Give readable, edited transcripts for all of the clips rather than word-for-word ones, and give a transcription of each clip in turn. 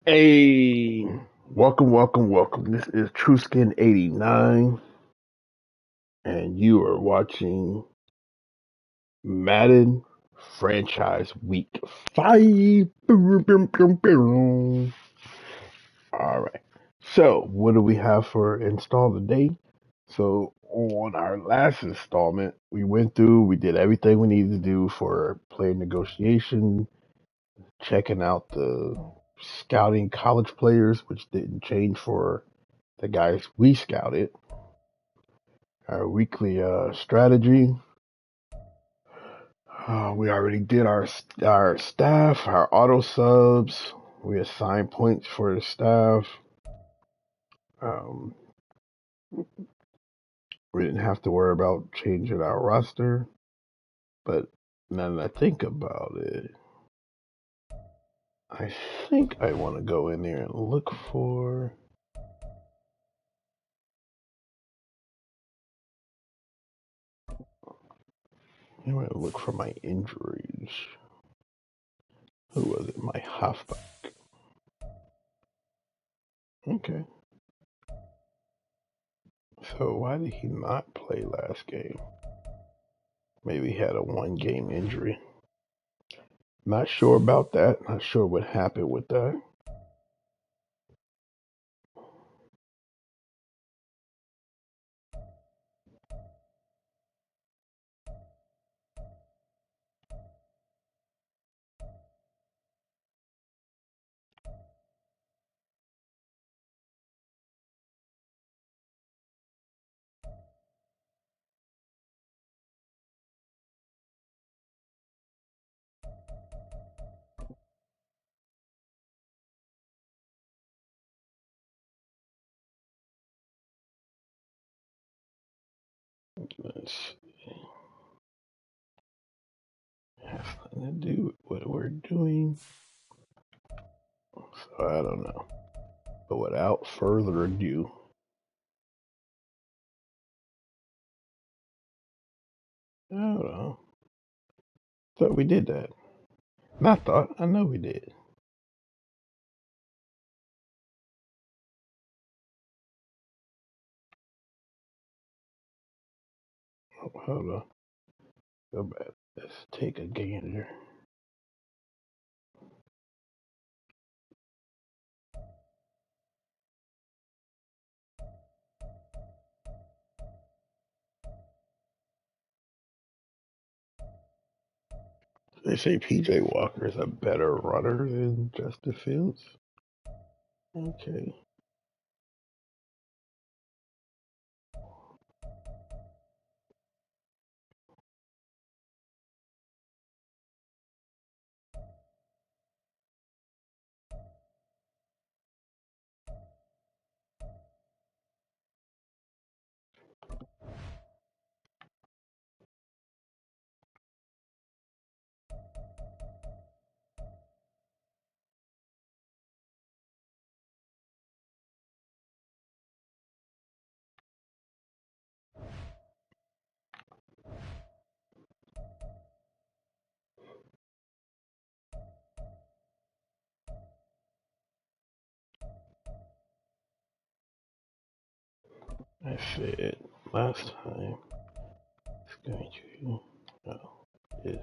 Hey, welcome. This is TrueSkin89, and you are watching Madden Franchise Week 5. All right. So, what do we have for install today? So, on our last installment, we did everything we needed to do for player negotiation, checking out the scouting college players, which didn't change for the guys we scouted, our weekly strategy. We already did our staff, our auto subs. We assigned points for the staff. Um, we didn't have to worry about changing our roster. But now that I think about it, I think I want to go in there and look for. I want to look for my injuries. Who was it? My halfback. Okay. So why did he not play last game? Maybe he had a one game injury. Not sure about that. Not sure what happened with that. Let's see. Has nothing to do with what we're doing. So I don't know. But without further ado, I don't know. Thought we did that. Not thought. I know we did. Oh, hold on. Go back. Let's take a gander. They say PJ Walker is a better runner than Justin Fields. Okay. I said last time it's going to. Oh, is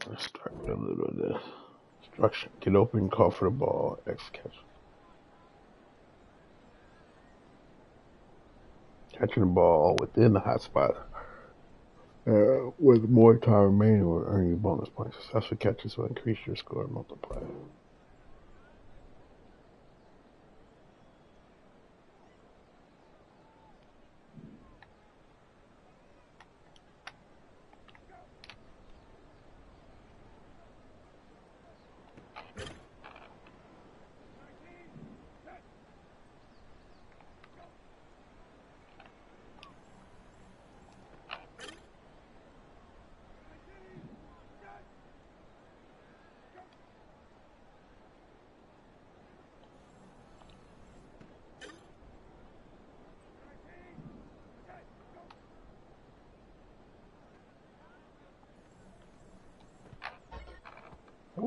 let's start with a little of this. Instruction. Get open, call for the ball, X catch. Catching the ball within the hot spot with more time remaining will earn you bonus points. Successful catches will increase your score multiplier.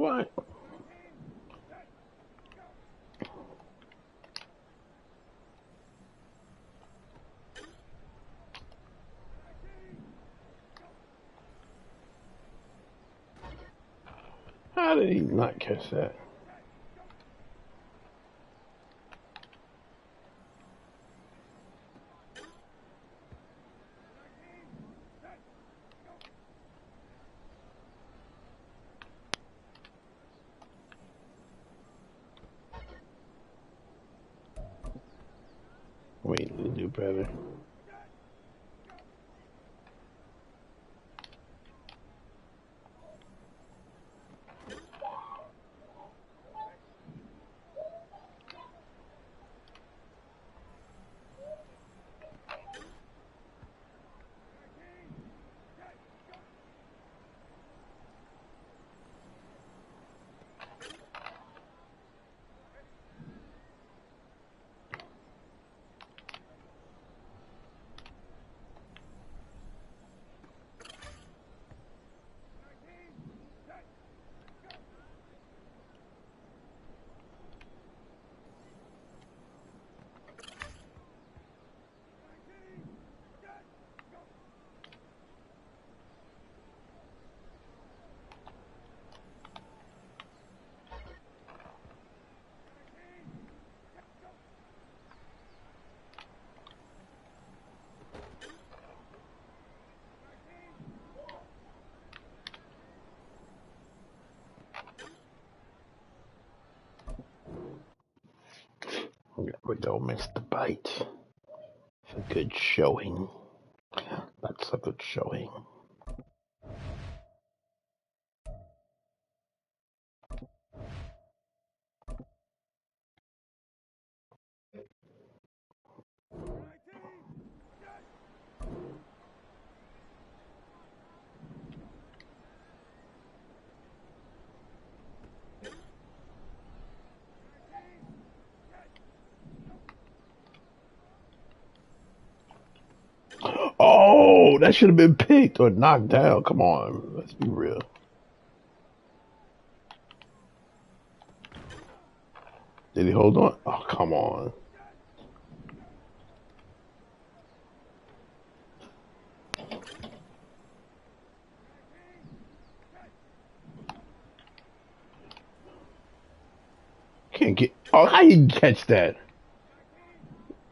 What? How did he not catch that? Wait, to do better. There we go, missed the bite. It's a good showing. That's a good showing. Oh, that should have been picked or knocked down. Come on, let's be real. Did he hold on? Oh, come on. Can't get. Oh, how you catch that?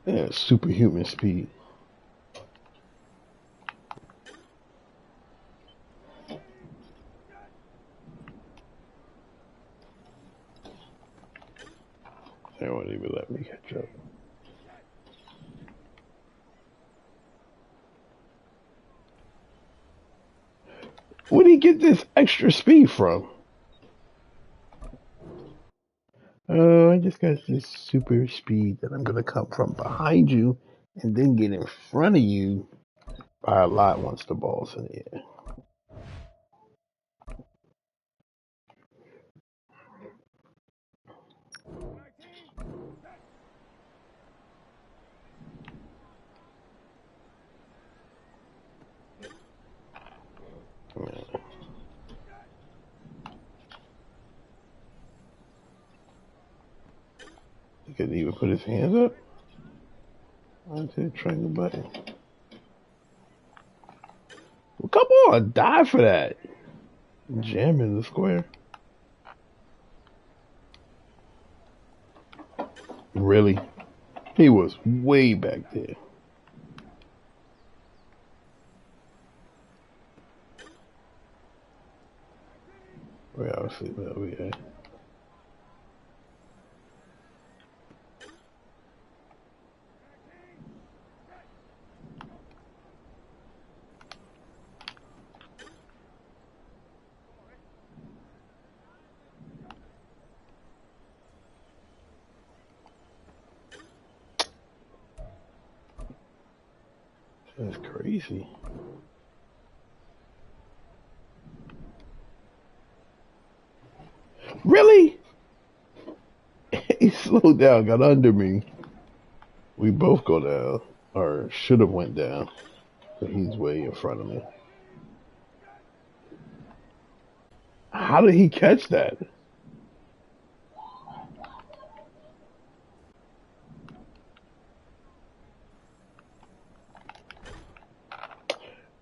Yeah, superhuman speed. They won't even let me catch up. Where did he get this extra speed from? I just got this super speed that I'm gonna come from behind you and then get in front of you by a lot once the ball's in the air. Yeah. He couldn't even put his hands up. I said triangle button. Well, come on, die for that. Jam in the square. Really? He was way back there. Where I was sitting over here. That's crazy. Really? He slowed down, got under me. We both go down, or should have went down. But he's way in front of me. How did he catch that?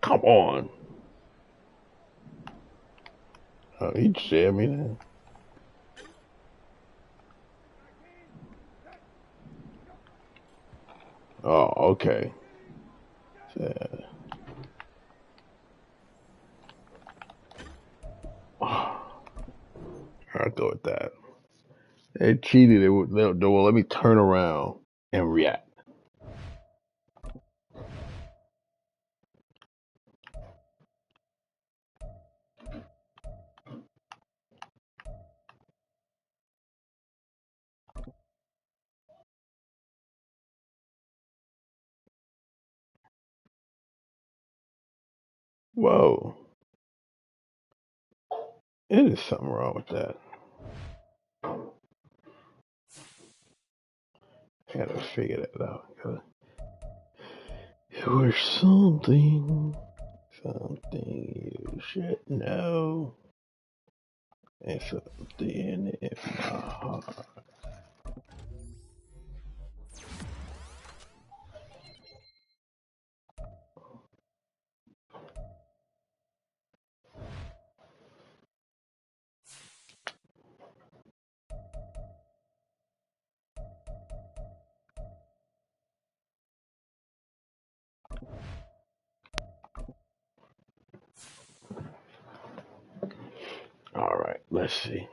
Come on. Oh, he jammed me then. Oh, okay. Yeah. I'll go with that. They cheated. They won't let me turn around and react. Whoa. It is something wrong with that. I gotta figure that out. It was something you should know. And something in my heart. All right, let's see.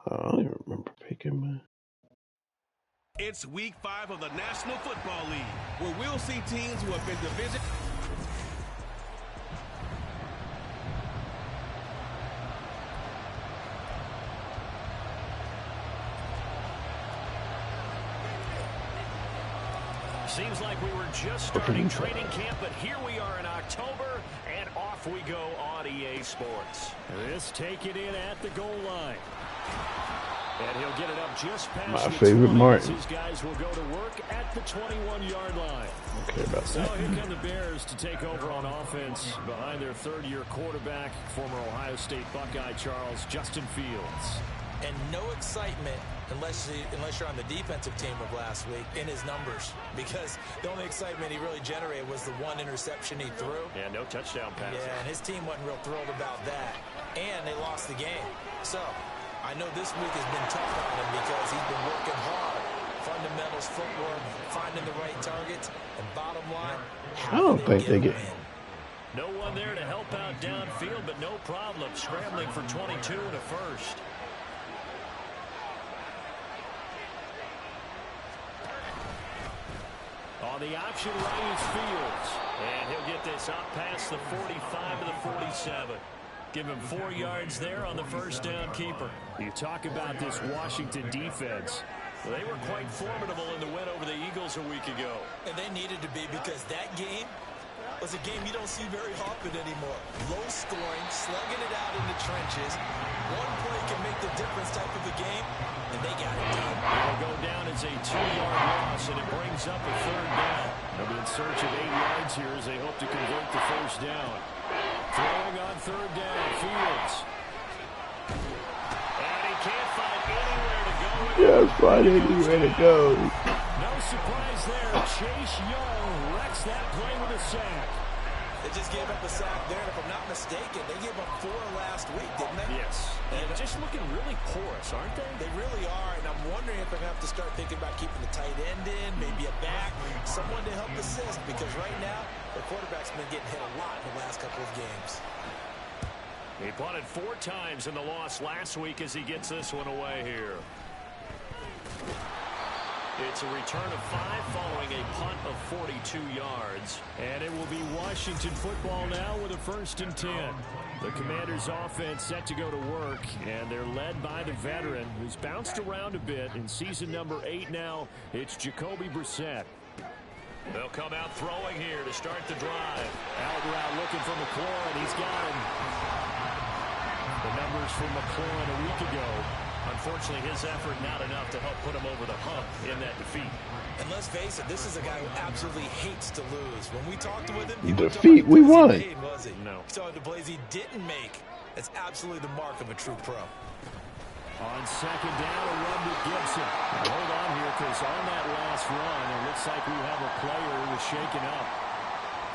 I don't even remember picking my. It's week 5 of the National Football League, where we'll see teams who have been division. Seems like we were just starting training camp, but here we are in October, and off we go on EA Sports. This taken in at the goal line. And he'll get it up just past my the favorite 20. Martin. These guys will go to work at the 21-yard line. Okay, about So that. here come the Bears to take over on offense behind their third-year quarterback, former Ohio State Buckeye Justin Fields. And no excitement unless you're on the defensive team of last week in his numbers, because the only excitement he really generated was the one interception he threw. Yeah, no touchdown pass. Yeah, and his team wasn't real thrilled about that. And they lost the game. So I know this week has been tough on him because he's been working hard. Fundamentals, footwork, finding the right targets, and bottom line, I don't think they get. No one there to help out downfield, but no problem scrambling for 22 and a first. On the option right is Fields. And he'll get this up past the 45 to the 47. Give him 4 yards there on the first down keeper. You talk about this Washington defense. Well, they were quite formidable in the win over the Eagles a week ago. And they needed to be, because that game was a game you don't see very often anymore. Low scoring, slugging it out in the trenches. One play can make the difference type of a game, and they got it done. It'll go down as a 2-yard loss, and it brings up a third down. They'll be in search of 8 yards here as they hope to convert the first down. Throwing on third down, Fields. And he can't find anywhere to go. Yeah, find anywhere to go. No surprise there. Chase Young wrecks that play with a sack. They just gave up a sack there, and if I'm not mistaken, they gave up 4 last week, didn't they? Yes. And just looking really porous, aren't they? They really are, and I'm wondering if they're going to have to start thinking about keeping the tight end in, maybe a back, someone to help assist, because right now, the quarterback's been getting hit a lot in the last couple of games. He punted 4 times in the loss last week as he gets this one away here. It's a return of 5 following a punt of 42 yards. And it will be Washington football now with a 1st and 10. The Commanders' offense set to go to work, and they're led by the veteran who's bounced around a bit in season number 8 now. It's Jacoby Brissett. They'll come out throwing here to start the drive. Out route looking for McLaurin. He's got him. The numbers from McLaurin a week ago. Unfortunately, his effort not enough to help put him over the hump in that defeat. And let's face it, this is a guy who absolutely hates to lose. When we talked with him, he wasn't Defeat, talking we about the won. plays he made, was he? No. He talked the plays he didn't make. That's absolutely the mark of a true pro. On second down, a run to Gibson. Hold on here, because on that last run, it looks like we have a player who was shaken up.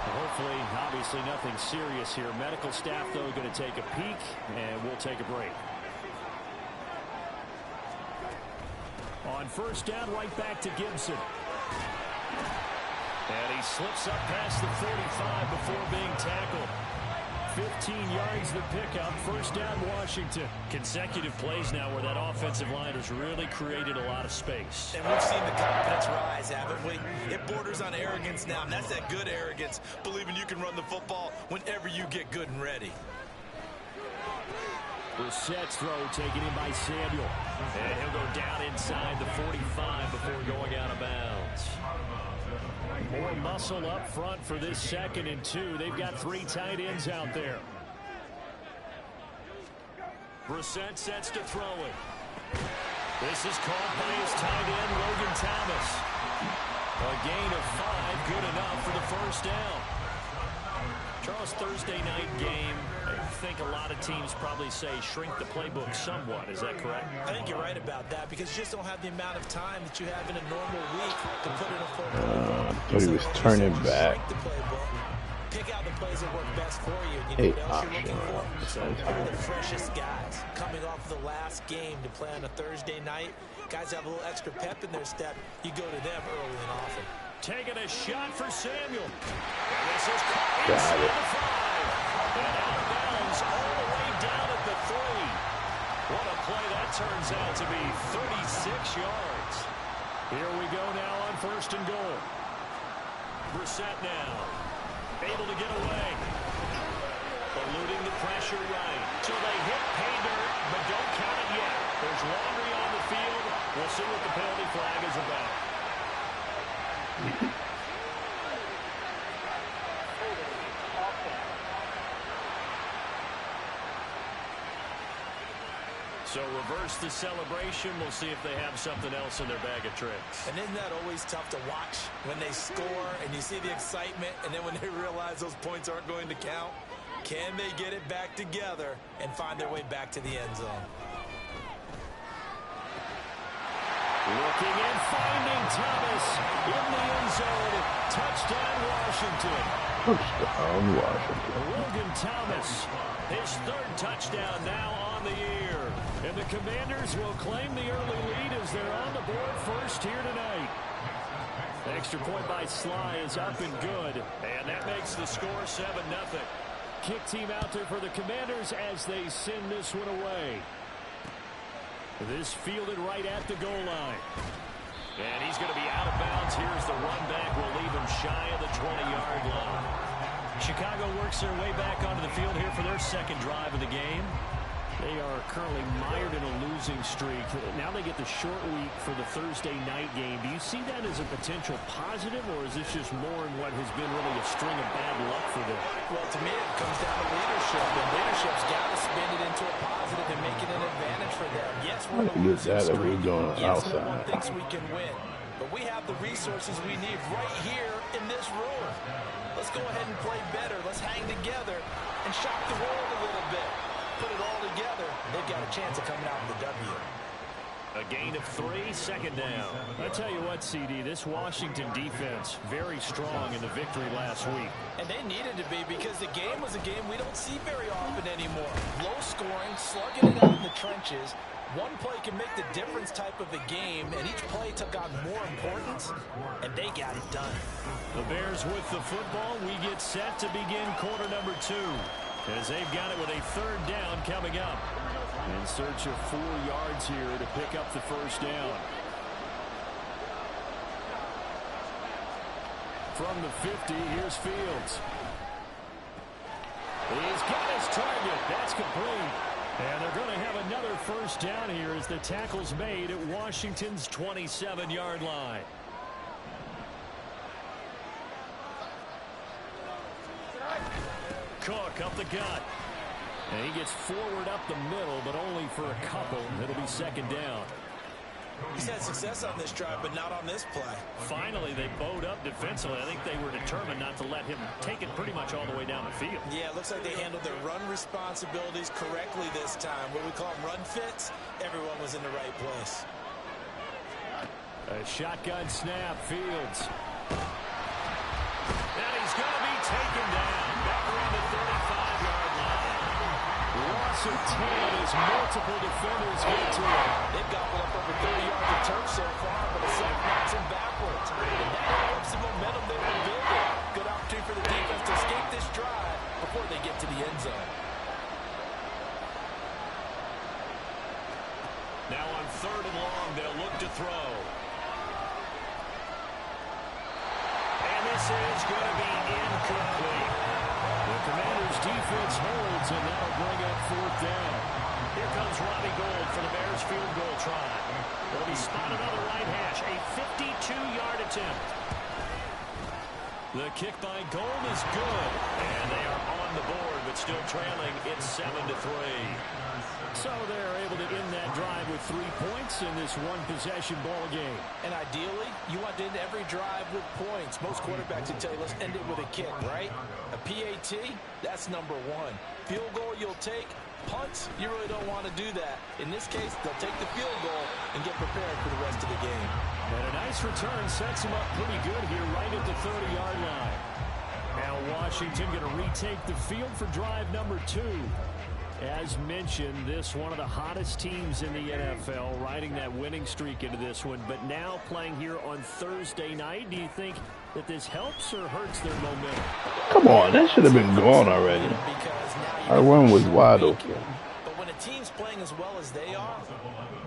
Hopefully, obviously nothing serious here. Medical staff, though, going to take a peek, and we'll take a break. On first down, right back to Gibson. And he slips up past the 45 before being tackled. 15 yards the pickup. First down, Washington. Consecutive plays now where that offensive line has really created a lot of space. And we've seen the confidence rise, haven't we? It borders on arrogance now, and that's that good arrogance, believing you can run the football whenever you get good and ready. Brissett's throw taken in by Samuel. And he'll go down inside the 45 before going out of bounds. More muscle up front for this 2nd and 2. They've got 3 tight ends out there. Brissett sets to throw it. This is caught by his tight end, Logan Thomas. A gain of 5, good enough for the first down. Charles, Thursday night game, I think a lot of teams probably say shrink the playbook somewhat. Is that correct? I think you're right about that because you just don't have the amount of time that you have in a normal week to put in a full playbook. I thought he was turning back. Shrink the playbook, pick out the plays that work best for you. You know what else you're looking for? One of the freshest guys coming off the last game to play on a Thursday night. Guys have a little extra pep in their step. You go to them early and often. Taking a shot for Samuel. And this is caught inside the 5. And out of bounds all the way down at the 3. What a play that turns out to be. 36 yards. Here we go now on first and goal. Brissett now. Able to get away. Eluding the pressure right. So they hit pay dirt, but don't count it yet. There's laundry on the field. We'll see what the penalty flag is about. So reverse the celebration. We'll see if they have something else in their bag of tricks. And isn't that always tough to watch when they score and you see the excitement and then when they realize those points aren't going to count? Can they get it back together and find their way back to the end zone? Looking and finding Thomas in the end zone. Touchdown, Washington. Touchdown, Washington. Logan Thomas, his 3rd touchdown now on the year. And the Commanders will claim the early lead as they're on the board first here tonight. Extra point by Sly is up and good. And that makes the score 7-0. Kick team out there for the Commanders as they send this one away. This fielded right at the goal line. And he's going to be out of bounds. Here's the run back. We'll leave him shy of the 20-yard line. Chicago works their way back onto the field here for their 2nd drive of the game. They are currently mired in a losing streak. Now they get the short week for the Thursday night game. Do you see that as a potential positive, or is this just more in what has been really a string of bad luck for them? Well, to me, it comes down to leadership, and leadership's got to spin it into a positive and make it an advantage for them. Yes, we're in a losing streak. Yes, no one thinks we can win, but we have the resources we need right here in this room. Let's go ahead and play better. Let's hang together and shock the world a little bit. Put it all together, they've got a chance of coming out with a W. A gain of 3, 2nd down. I tell you what, CD, this Washington defense, very strong in the victory last week. And they needed to be because the game was a game we don't see very often anymore. Low scoring, slugging it out in the trenches. One play can make the difference type of a game, and each play took on more importance, and they got it done. The Bears with the football. We get set to begin quarter number 2. As they've got it with a 3rd down coming up. In search of 4 yards here to pick up the first down. From the 50, here's Fields. He's got his target. That's complete. And they're going to have another first down here as the tackle's made at Washington's 27-yard line. Cook up the gut. And he gets forward up the middle, but only for a couple. It'll be second down. He's had success on this drive, but not on this play. Finally, they bowed up defensively. I think they were determined not to let him take it pretty much all the way down the field. Yeah, it looks like they handled their run responsibilities correctly this time. What we call them run fits, everyone was in the right place. A shotgun snap, Fields. And he's going to be taken down back around the 35-yard line. Loss of 10 as multiple defenders get to him. They've gobbled up over 30 yards of turf so far, but a sack knocks him backwards. And that helps the momentum they've been building. Good opportunity for the defense to escape this drive before they get to the end zone. Now on 3rd and long, they'll look to throw. And this is going to be incomplete. The Commanders' defense holds, and that'll bring up 4th down. Here comes Robbie Gould for the Bears field goal try. It'll be spotted on the right hash. A 52-yard attempt. The kick by Gould is good. And they are on the board, but still trailing. It's 7-3. So they're able to end that drive with 3 points in this one-possession ball game. And ideally, you want to end every drive with points. Most quarterbacks would tell you, let's end it with a kick, right? A PAT, that's number 1. Field goal you'll take. Punts, you really don't want to do that. In this case, they'll take the field goal and get prepared for the rest of the game. And a nice return sets him up pretty good here right at the 30-yard line. Now Washington going to retake the field for drive number 2. As mentioned, this one of the hottest teams in the NFL, riding that winning streak into this one, but now playing here on Thursday night. Do you think that this helps or hurts their momentum? Come on, that should have been gone already. Our run was wide open. But when a team's playing as well as they are,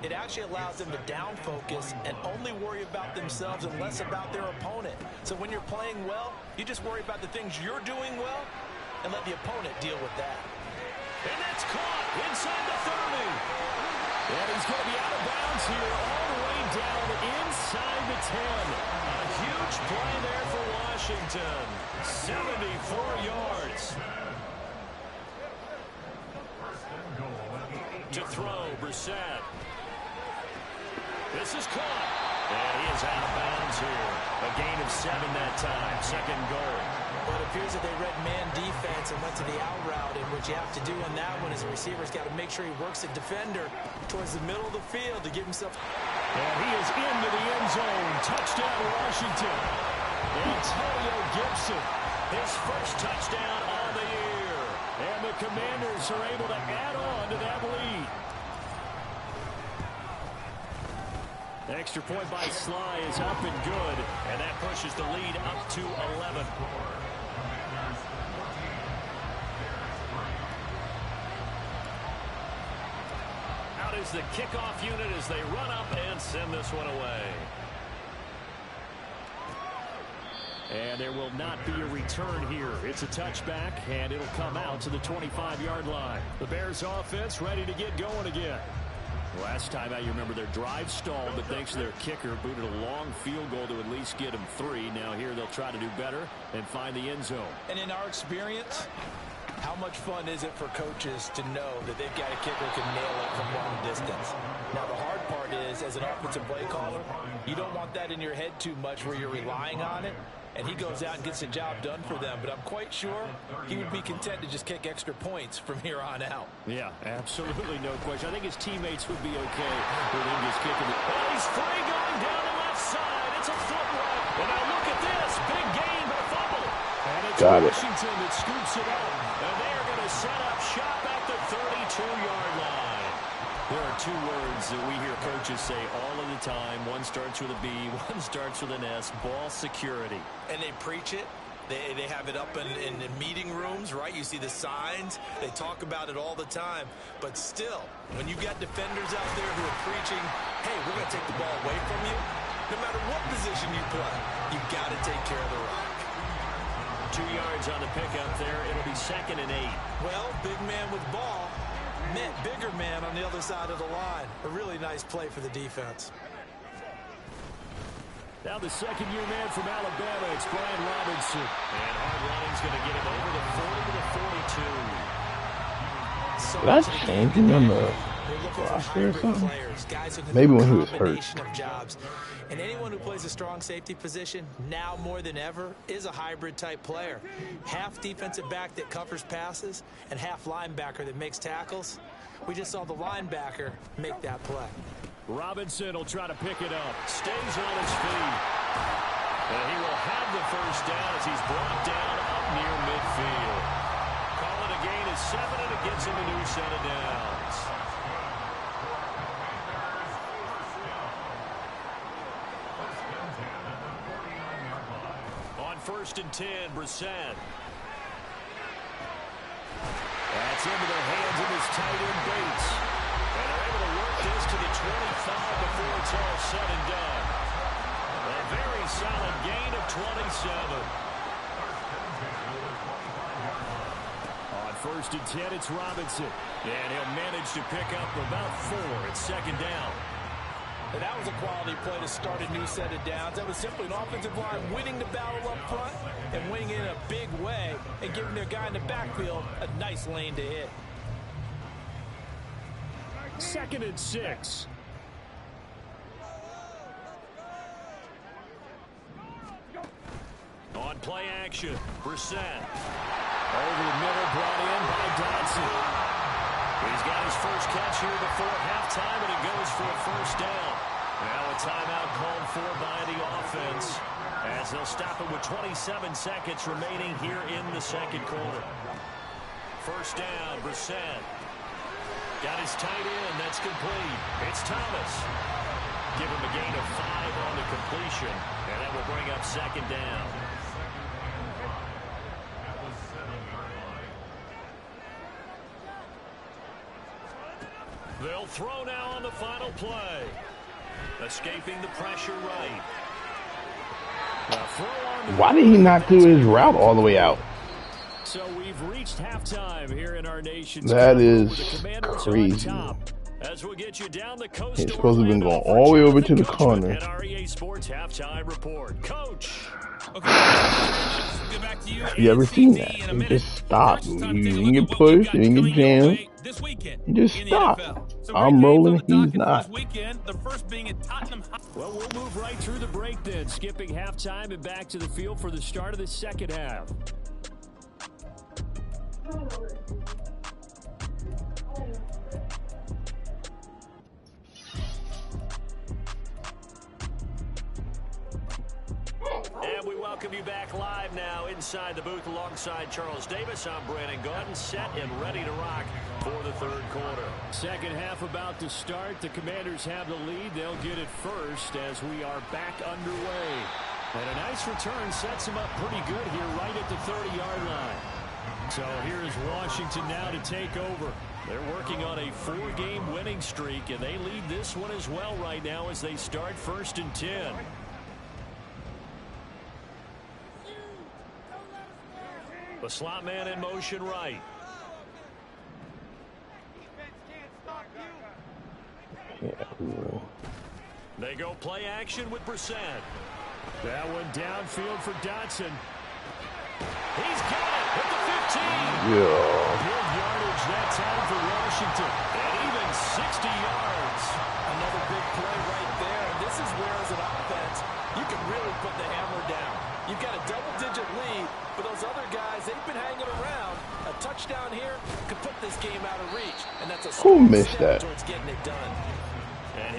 it actually allows them to down focus and only worry about themselves and less about their opponent. So when you're playing well, you just worry about the things you're doing well and let the opponent deal with that. And that's caught inside the 30. And he's going to be out of bounds here all the way down inside the 10. A huge play there for Washington. 74 yards. To throw, Brissett. This is caught. And he is out of bounds here. A gain of 7 that time. Second goal. Well, it appears that they read man defense and went to the out route, and what you have to do on that one is the receiver's got to make sure he works the defender towards the middle of the field to give himself. And he is into the end zone. Touchdown, Washington. Antonio Gibson. His first touchdown of the year. And the Commanders are able to add on to that lead. Extra point by Sly is up and good. And that pushes the lead up to 11. Out is the kickoff unit as they run up and send this one away. And there will not be a return here. It's a touchback, and it'll come out to the 25-yard line. The Bears offense ready to get going again. Last time out, you remember their drive stalled, but thanks to their kicker, booted a long field goal to at least get them 3. Now here they'll try to do better and find the end zone. And in our experience, how much fun is it for coaches to know that they've got a kicker who can nail it from long distance? Now, the hard part is, as an offensive play caller, you don't want that in your head too much where you're relying on it. And he goes out and gets the job done for them. But I'm quite sure he would be content to just kick extra points from here on out. Yeah, absolutely no question. I think his teammates would be okay with him just kicking it. Oh, he's free going down the left side. It's a foot run. And now look at this. Big gain, but a fumble. And it's Got it. Washington that scoops it up. And they are going to set up shop at the 32-yard line. There are 2 words that we hear coaches say all of the time. One starts with a B, one starts with an S. Ball security. And they preach it. They have it up in meeting rooms, right? You see the signs. They talk about it all the time. But still, when you've got defenders out there who are preaching, hey, we're going to take the ball away from you, no matter what position you play, you've got to take care of the rock. 2 yards on the pickup there. It'll be 2nd and 8. Well, big man with ball meant bigger man on the other side of the line. A really nice play for the defense. Now the second-year man from Alabama, it's Brian Robinson. And hard running's going to get him over the 40 to the 42. so Did I much in the game change him on today. the We're looking for roster or hybrid something? players, guys who can Maybe do a when he was hurt. combination of jobs. And anyone who plays a strong safety position, now more than ever, is a hybrid-type player. Half defensive back that covers passes and half linebacker that makes tackles. We just saw the linebacker make that play. Robinson will try to pick it up. Stays on his feet. And he will have the first down as he's brought down up near midfield. Call it a gain of 7, and it gives him a new set of downs. On 1st and 10, Brissett. That's into the hands of his tight end, Bates. And they're able to work this to the 25 before it's all said and done. A very solid gain of 27. On 1st and 10, it's Robinson. And he'll manage to pick up about 4 at 2nd down. And that was a quality play to start a new set of downs. That was simply an offensive line winning the battle up front and winning it in a big way and giving their guy in the backfield a nice lane to hit. 2nd and 6. On play action, Brissett. Over the middle, brought in by Dodson. He's got his first catch here before halftime, and it goes for a first down. Now a timeout called for by the offense, as they'll stop it with 27 seconds remaining here in the 2nd quarter. First down, Brissett. Got his tight end. That's complete. It's Thomas. Give him a gain of 5 on the completion, and that will bring up 2nd down. They'll throw now on the final play. Escaping the pressure right. Why did he not do his route all the way out? So we've reached halftime here in our nation's That is crazy. As we'll get you down the coast. He's supposed to have been going all the way over to the corner. At our EA Sports halftime report. Coach. Okay. Get back to you. You ever seen that? He just stopped. He didn't get pushed. He didn't get jammed. He just stopped. I'm rolling. He's not. Well, we'll move right through the break then. Skipping halftime and back to the field for the start of the 2nd half. And we welcome you back live now inside the booth alongside Charles Davis. I'm Brandon Gordon, set and ready to rock for the 3rd quarter. 2nd half about to start. The Commanders have the lead. They'll get it first as we are back underway. And a nice return sets them up pretty good here right at the 30-yard line. So here is Washington now to take over. They're working on a 4-game winning streak, and they lead this one as well right now as they start 1st and 10. The slot man in motion right. They go play action with Brissett. That one downfield for Dodson. He's got it at the 15. Good yardage that time for Washington. And even 60 yards. Another big play right there. And this is where, as an offense, you can really put the hammer down. You've got a double-digit lead, but those other guys, they've been hanging around. A touchdown here could put this game out of reach, and that's a Who missed that? towards getting it done.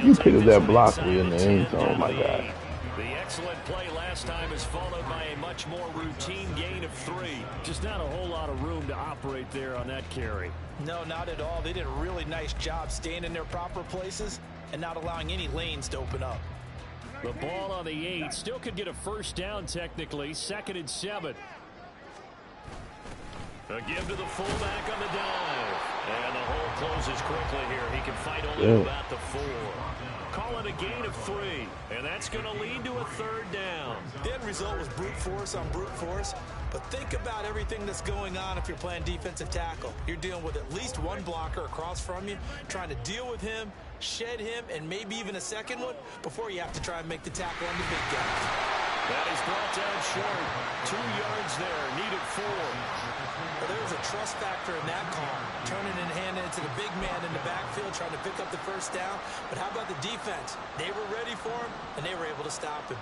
You picked that block in the end zone, oh my God. The excellent play last time is followed by a much more routine gain of 3. Just not a whole lot of room to operate there on that carry. No, not at all. They did a really nice job staying in their proper places and not allowing any lanes to open up. The ball on the 8 still could get a first down technically. 2nd and 7. A give to the fullback on the dive. And the hole closes quickly here. He can fight only about the 4. Call it a gain of 3. And that's going to lead to a 3rd down. The end result was brute force on brute force. But think about everything that's going on if you're playing defensive tackle. You're dealing with at least one blocker across from you, trying to deal with him, shed him, and maybe even a second one before you have to try and make the tackle on the big guy. That is brought down short. 2 yards there, needed 4. Well, there was a trust factor in that call. Turning and handing it to the big man in the backfield, trying to pick up the first down. But how about the defense? They were ready for him, and they were able to stop him.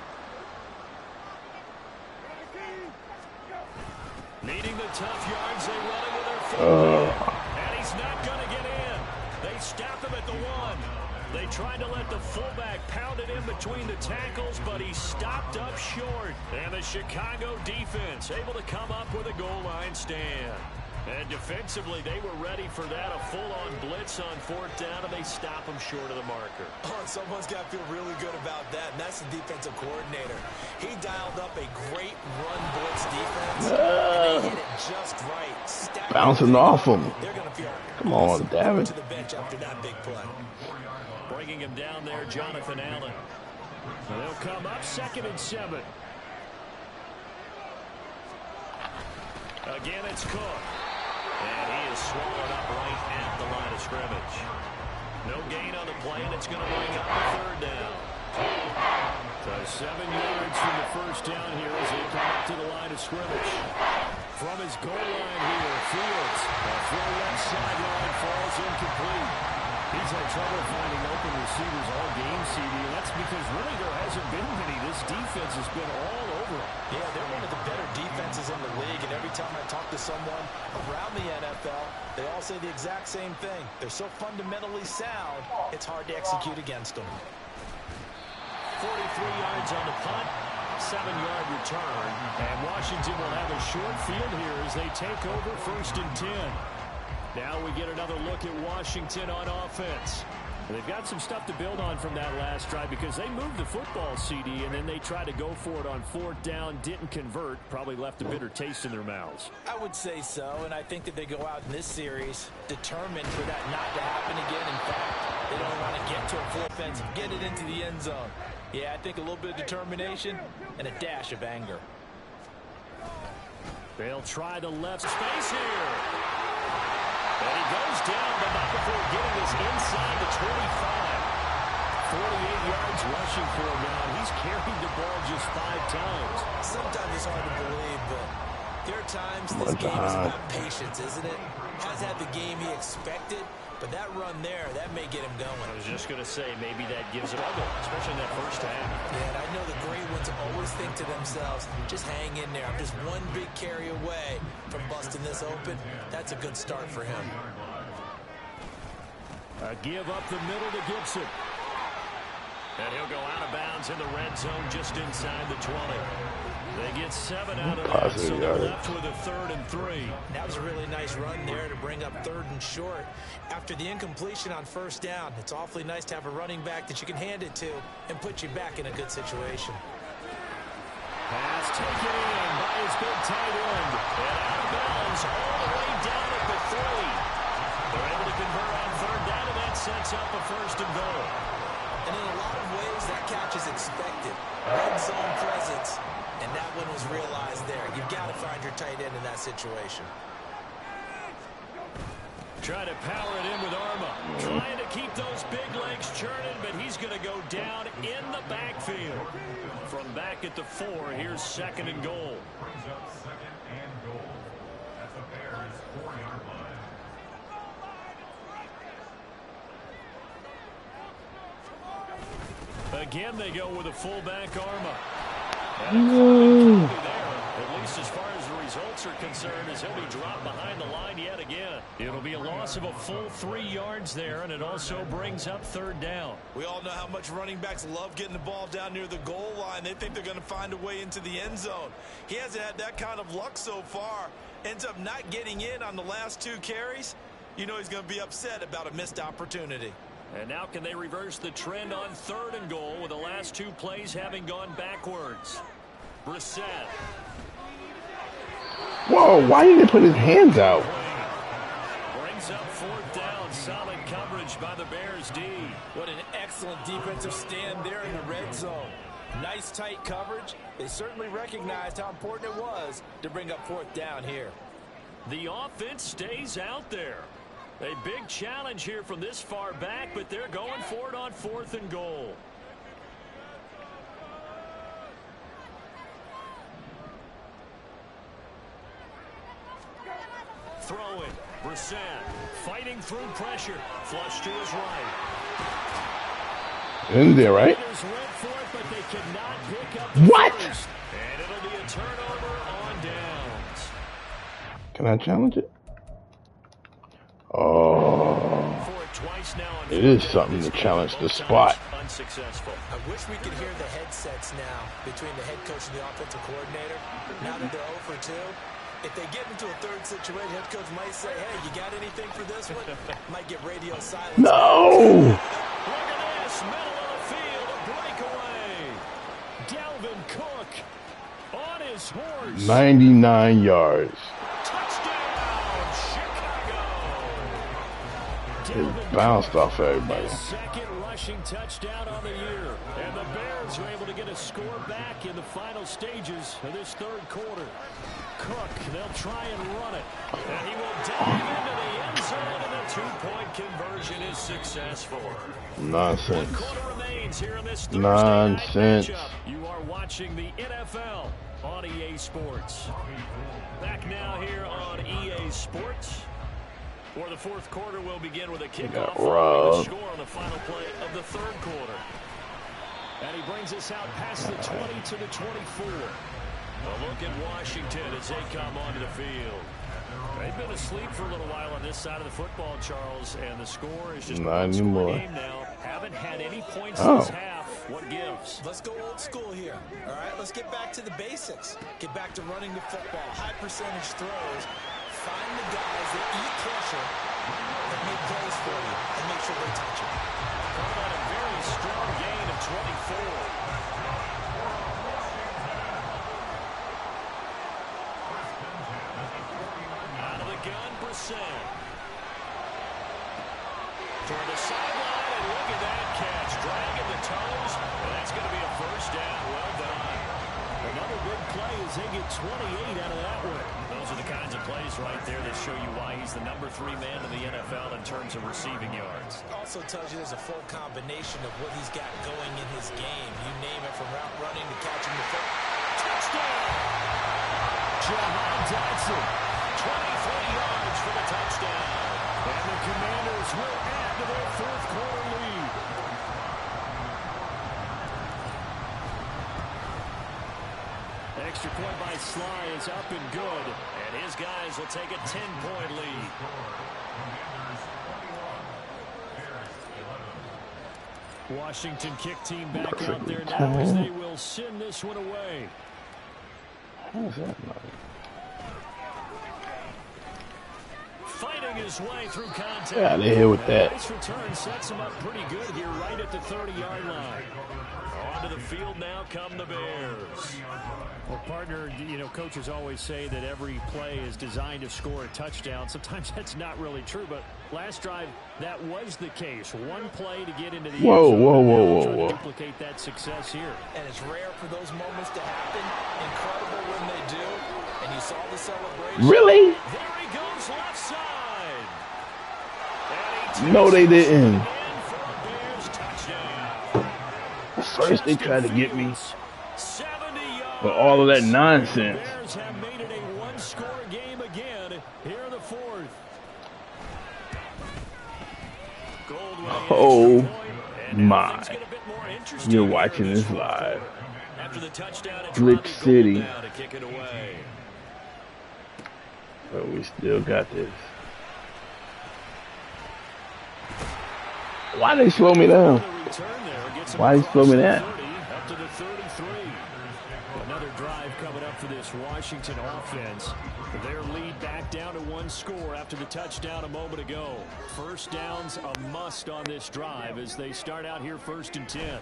Needing the tough yards, they run it with their fullback. And he's not going to get in. They stop him at the 1. They tried to let the fullback pound it in between the tackles, but he stopped up short. And the Chicago defense able to come up with a goal line stand. And defensively, they were ready for that, a full-on blitz on 4th down, and they stop him short of the marker. Oh, someone's got to feel really good about that, and that's the defensive coordinator. He dialed up a great run blitz defense, and they hit it just right. Bouncing off him. They're going to feel Come on, David. to the bench after that big play. Bringing him down there, Jonathan Allen. And they'll come up 2nd and 7. Again, it's Cook. And he is swallowed up right at the line of scrimmage. No gain on the play, and it's going to bring up a 3rd down. So 7 yards from the first down here as they come up to the line of scrimmage. From his goal line here, Fields. A throw left sideline falls incomplete. He's had trouble finding open receivers all game, CD, and that's because really there hasn't been many. This defense has been all over him. Yeah, they're one of the better defenses in the league, and every time I talk to someone around the NFL, they all say the exact same thing. They're so fundamentally sound, it's hard to execute against them. 43 yards on the punt, 7-yard return, and Washington will have a short field here as they take over 1st and 10. Now we get another look at Washington on offense. They've got some stuff to build on from that last drive because they moved the football, CD, and then they tried to go for it on 4th down, didn't convert, probably left a bitter taste in their mouths. I would say so, and I think that they go out in this series determined for that not to happen again. In fact, they don't want to get to a full offense, get it into the end zone. Yeah, I think a little bit of determination and a dash of anger. They'll try the left space here. And he goes down, but not before getting this inside the 25. 48 yards rushing for him now. He's carried the ball just 5 times. Sometimes it's hard to believe, but there are times this game is about patience, isn't it? Has had the game he expected, but that run there, that may get him going. I was just going to say, maybe that gives him a go, especially in that first half. Yeah, and I know the great ones always think to themselves, just hang in there. I'm just one big carry away from busting this open. That's a good start for him. A give up the middle to Gibson. And he'll go out of bounds in the red zone just inside the 20. They get 7 out of that, so they're left with a 3rd and 3. That was a really nice run there to bring up 3rd and short. After the incompletion on 1st down, it's awfully nice to have a running back that you can hand it to and put you back in a good situation. Pass taken in by his big tight end. And out of bounds all the way down at the 3. They're able to convert on 3rd down, and that sets up a 1st and goal. And in a lot of ways, that catch is expected. Red zone presence. And that one was realized there. You've got to find your tight end in that situation. Trying to power it in with Arma. Trying to keep those big legs churning, but he's going to go down in the backfield. From back at the 4, here's 2nd and goal. Again, they go with a fullback Arma. At least as far as the results are concerned, as he'll be dropped behind the line yet again. It'll be a loss of a full 3 yards there, and it also brings up 3rd down. We all know how much running backs love getting the ball down near the goal line. They think they're going to find a way into the end zone. He hasn't had that kind of luck so far. Ends up not getting in on the last 2 carries. You know he's going to be upset about a missed opportunity. And now can they reverse the trend on 3rd and goal with the last 2 plays having gone backwards? Brissett. Whoa, why didn't he put his hands out? Brings up 4th down. Solid coverage by the Bears D. What an excellent defensive stand there in the red zone. Nice tight coverage. They certainly recognized how important it was to bring up 4th down here. The offense stays out there. A big challenge here from this far back, but they're going for it on 4th and goal. throwing. Brissett fighting through pressure. Flush to his right. In there, right? Went for it, but they cannot pick up the What? first. And it'll be a turnover on downs. Can I challenge it? Oh, For it twice now on it is something to challenge the spot. Unsuccessful. I wish we could hear the headsets now between the head coach and the offensive coordinator. Now that they're 0 for 2, if they get into a third situation, head coach might say, hey, you got anything for this one? Might get radio silence. No! Look at this, middle of the field, a breakaway. Dalvin Cook on his horse. 99 yards. Touchdown, Chicago. It bounced off everybody. Second rushing touchdown on the year. And the Bears are able to get a score back in the final stages of this third quarter. Cook, they'll try and run it. And he will dive into the end zone, and the two-point conversion is successful. Nonsense. One quarter remains here in this Thursday Nonsense. night matchup. You are watching the NFL on EA Sports. Back now here on EA Sports. For the fourth quarter, we'll begin with a kickoff following the score on the final play of the third quarter. And he brings us out past the 20 to the 24. A look at Washington as they come onto the field. They've been asleep for a little while on this side of the football, Charles, and the score is just not one score anymore. game now. Haven't had any points this half. What gives? Let's go old school here. All right, let's get back to the basics. Get back to running the football, high percentage throws. Find the guys that eat pressure that make plays for you and make sure they touch it. Coming on a very strong gain of 24. Out of the gun, Brissett. Toward the sideline, and look at that catch. Dragging the toes, and that's going to be a first down. Well done. Another big play as they get 28 out of that one. Those are the kinds of plays right there that show you why he's the number 3 man in the NFL in terms of receiving yards. Also tells you there's a full combination of what he's got going in his game. You name it, from route running to catching the football. Touchdown! Jahan Dotson, 23 yards for the touchdown. And the Commanders will add to their fourth quarter lead. Extra point by Sly is up and good. And his guys will take a 10-point lead. Washington kick team back out there now as they will send this one away. How's that not? Fighting his way through contact. Yeah, they hit with that. Nice return sets him up pretty good here right at the 30-yard line. Onto the field now come the Bears. Well, partner, you know, coaches always say that every play is designed to score a touchdown. Sometimes that's not really true, but last drive, that was the case. One play to get into the end zone. Whoa. Duplicate that success here. And it's rare for those moments to happen. Incredible when they do. And you saw the celebration. Really? There he goes left side. No, they didn't. And for a Bears touchdown. First they tried to get me 70 yards. for all of that nonsense. The Bears have made it a one-score game again here in the fourth. Gold with the Oh extra point, and my. things get a bit more interesting You're here watching in this fourth live. quarter. After the touchdown, it's Glitch Robbie Gould City. now to kick it away. But we still got this. Why they slow me down? Why you slow me down? Up to the 33. Another drive coming up for this Washington offense. Their lead back down to one score after the touchdown a moment ago. First down's a must on this drive as they start out here 1st and 10.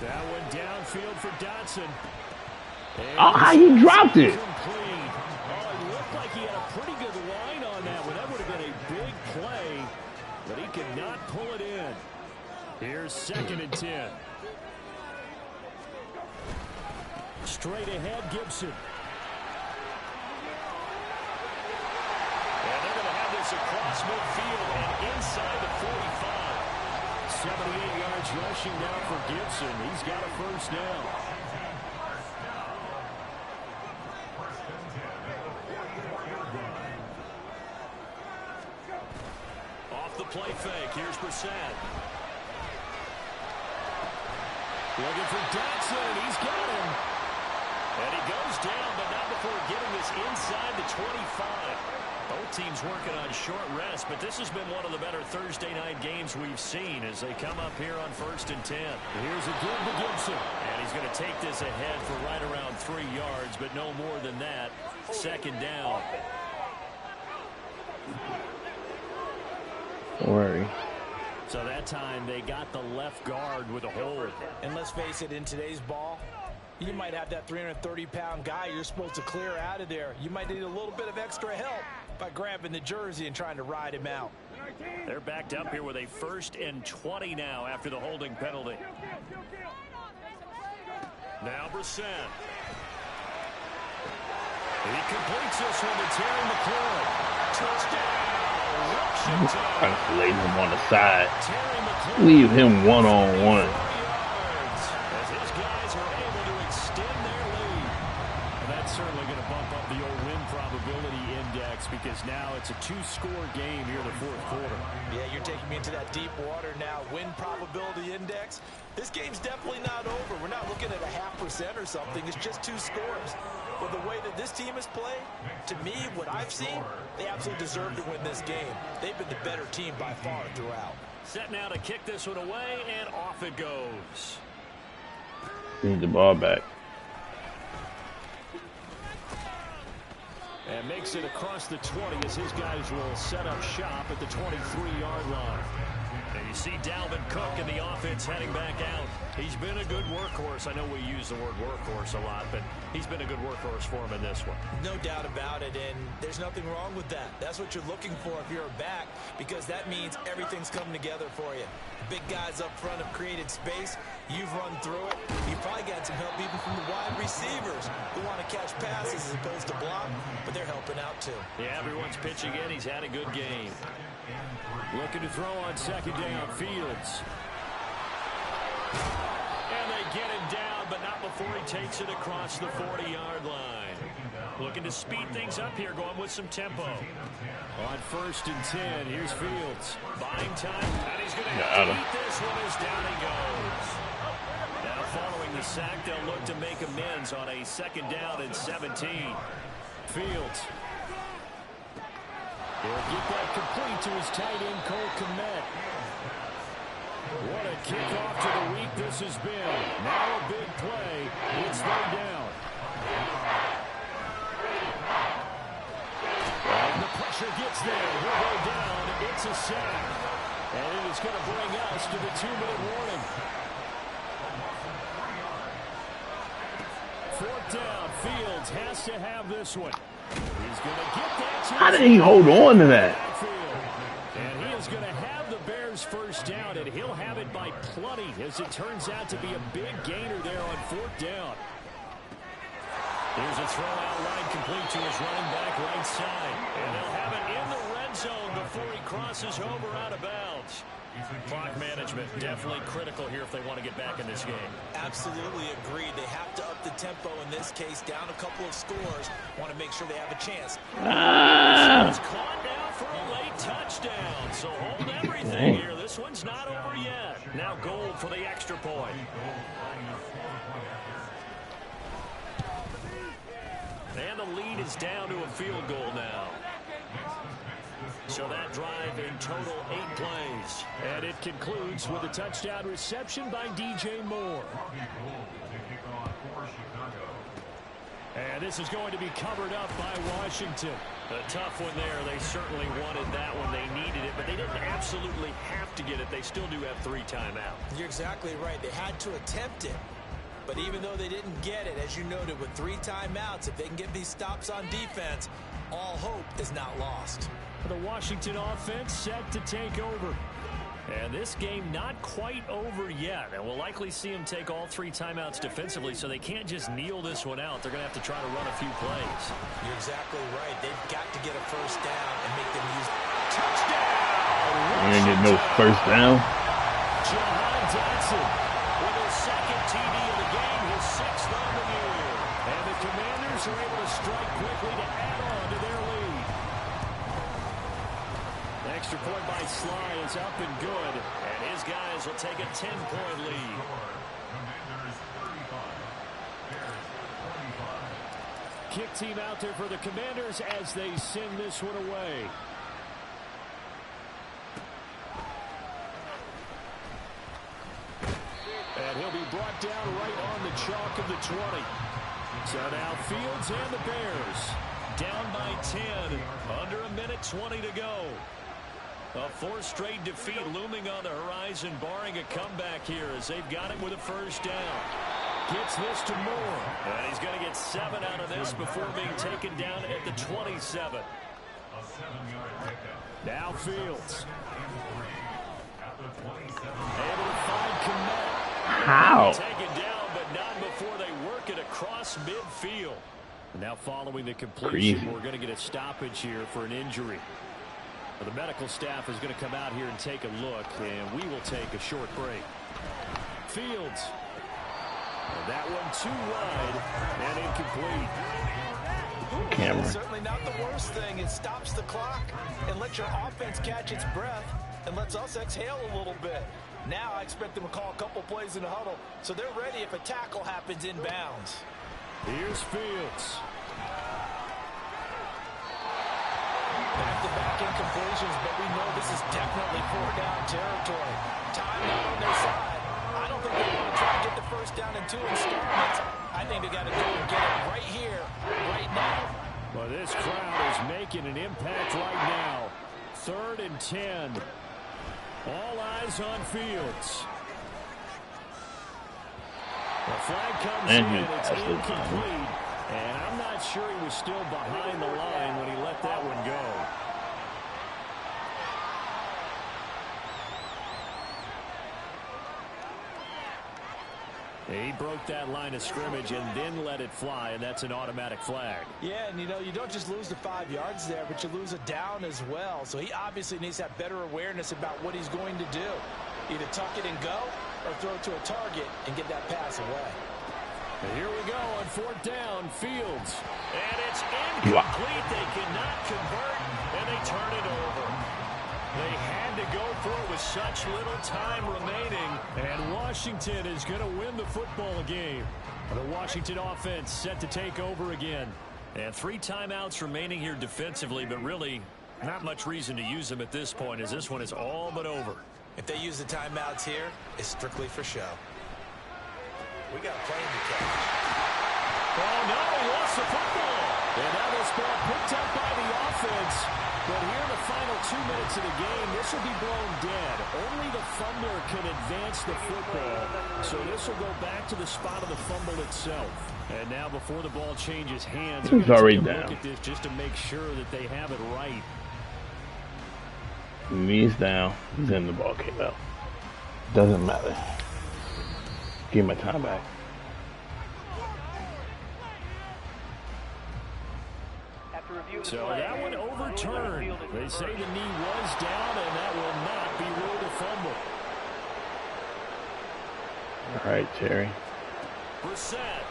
That one downfield for Dotson. Oh, how he dropped it. Complete. Oh, it looked like he had a pretty good line on that one. That would have been a big play, but he could not pull it in. Here's 2nd and 10. Straight ahead, Gibson. And they're going to have this across midfield and inside the 45. 78 yards rushing now for Gibson. He's got a first down. play fake. Here's Brissett. Looking for Dotson, and he's got him. And he goes down, but not before getting this inside the 25. Both teams working on short rest, but this has been one of the better Thursday night games we've seen as they come up here on 1st and 10. Here's a give to Gibson. And he's going to take this ahead for right around 3 yards, but no more than that. 2nd down. Don't worry. So that time they got the left guard with a hold. And let's face it, in today's ball, you might have that 330-pound guy you're supposed to clear out of there. You might need a little bit of extra help by grabbing the jersey and trying to ride him out. They're backed up here with a 1st and 20 now after the holding penalty. Now Brissett. He completes this one to Terry McLaurin. Touchdown, Washington. Trying to lay him on the side. Leave him one-on-one. As his guys are able to extend their lead. And that's certainly going to bump up the old win probability index because now it's a 2-score game here in the 4th quarter. Yeah, you're taking me into that deep water now. Win probability index. This game's definitely not over. We're not looking at a 0.5% or something. It's just 2 scores. But the way that this team has played, to me, what I've seen, they absolutely deserve to win this game. They've been the better team by far throughout. Set now to kick this one away, and off it goes. Need the ball back. And makes it across the 20 as his guys will set up shop at the 23-yard line. And you see Dalvin Cook in the offense heading back out. He's been a good workhorse. I know we use the word workhorse a lot, but he's been a good workhorse for him in this one. No doubt about it, and there's nothing wrong with that. That's what you're looking for if you're a back, because that means everything's coming together for you. Big guys up front have created space. You've run through it. You've probably got some help even from the wide receivers who want to catch passes as opposed to block, but they're helping out too. Yeah, everyone's pitching in. He's had a good game. Looking to throw on 2nd down, Fields. And they get him down, but not before he takes it across the 40-yard line. Looking to speed things up here, going with some tempo. On 1st and 10, here's Fields. Buying time, and he's going to have to beat this one as down he goes. Now following the sack, they'll look to make amends on a 2nd down and 17. Fields. He'll get that complete to his tight end, Cole Kmet. What a kickoff to the week this has been. Now a big play. It's 3rd down. And the pressure gets there. We'll go down. It's a sack. And it is going to bring us to the 2-minute warning. 4th down. Fields has to have this one. He's going to get that. How did he hold on to that? And he is going to have the Bears 1st down, and he'll have it by plenty as it turns out to be a big gainer there on 4th down. Here's a throw out line complete to his running back right side. And they'll have it in the red zone before he crosses over out of bounds. Clock management definitely critical here if they want to get back in this game. Absolutely agreed. They have to up the tempo in this case, down a couple of scores. Want to make sure they have a chance. It's caught now for a late touchdown. So hold everything here. This one's not over yet. Now Gold for the extra point. And the lead is down to a field goal now. So that drive in total 8 plays. And it concludes with a touchdown reception by DJ Moore. And this is going to be covered up by Washington. A tough one there. They certainly wanted that one. They needed it, but they didn't absolutely have to get it. They still do have 3 timeouts. You're exactly right. They had to attempt it. But even though they didn't get it, as you noted, with 3 timeouts, if they can get these stops on defense, all hope is not lost. The Washington offense set to take over. And this game not quite over yet. And we'll likely see them take all 3 timeouts defensively, so they can't just kneel this one out. They're going to have to try to run a few plays. You're exactly right. They've got to get a 1st down and make them use touchdown. You ain't get no 1st down. Jahan Dotson with his 2nd TD of the game, his 6th on the year. And the Commanders are able to strike quickly to add on to their lead. Extra point by Sly is up and good. And his guys will take a 10-point lead. Kick team out there for the Commanders as they send this one away. And he'll be brought down right on the chalk of the 20. So now Fields and the Bears down by 10. Under a minute 20 to go. A fourth straight defeat looming on the horizon, barring a comeback here as they've got it with a first down. Gets this to Moore. And he's going to get 7 out of this before being taken down at the 27. Now Fields. Able to find Kmet. How? Taken down, but not before they work it across midfield. Now following the completion, we're going to get a stoppage here for an injury. The medical staff is going to come out here and take a look, and we will take a short break. Fields. And that one too wide and incomplete. Cameron. Certainly not the worst thing. It stops the clock and lets your offense catch its breath and lets us exhale a little bit. Now I expect them to call a couple plays in the huddle, so they're ready if a tackle happens inbounds. Here's Fields. Back-to-back incompletions, but we know this is definitely 4-down territory. Time out on their side. I don't think they want to try to get the first down in 2 installments. I think they got to go and get it right here, right now. Well, this crowd is making an impact right now. 3rd and 10. All eyes on Fields. The flag comes in, it's incomplete. And I'm not sure he was still behind the line when he let that one go. He broke that line of scrimmage and then let it fly, and that's an automatic flag. Yeah, and you don't just lose the 5 yards there, but you lose a down as well. So he obviously needs to have better awareness about what he's going to do. Either tuck it and go or throw it to a target and get that pass away. And here we go on 4th down, Fields. And it's incomplete. They cannot convert, and they turn it over. They had to go for it with such little time remaining. And Washington is going to win the football game. The Washington offense set to take over again. And 3 timeouts remaining here defensively, but really not much reason to use them at this point as this one is all but over. If they use the timeouts here, it's strictly for show. We got a plane to catch. Oh, no, he lost the football. And now this ball picked up by the offense. But here in the final 2 minutes of the game, this will be blown dead. Only the fumbler can advance the football. So this will go back to the spot of the fumble itself. And now before the ball changes hands, He's already take a down. look at this just to make sure that they have it right. Knees down. Then the ball came out. Doesn't matter. Give my time back. So that one overturned. They say the knee was down, and that will not be ruled a fumble. All right, Terry. Brissett.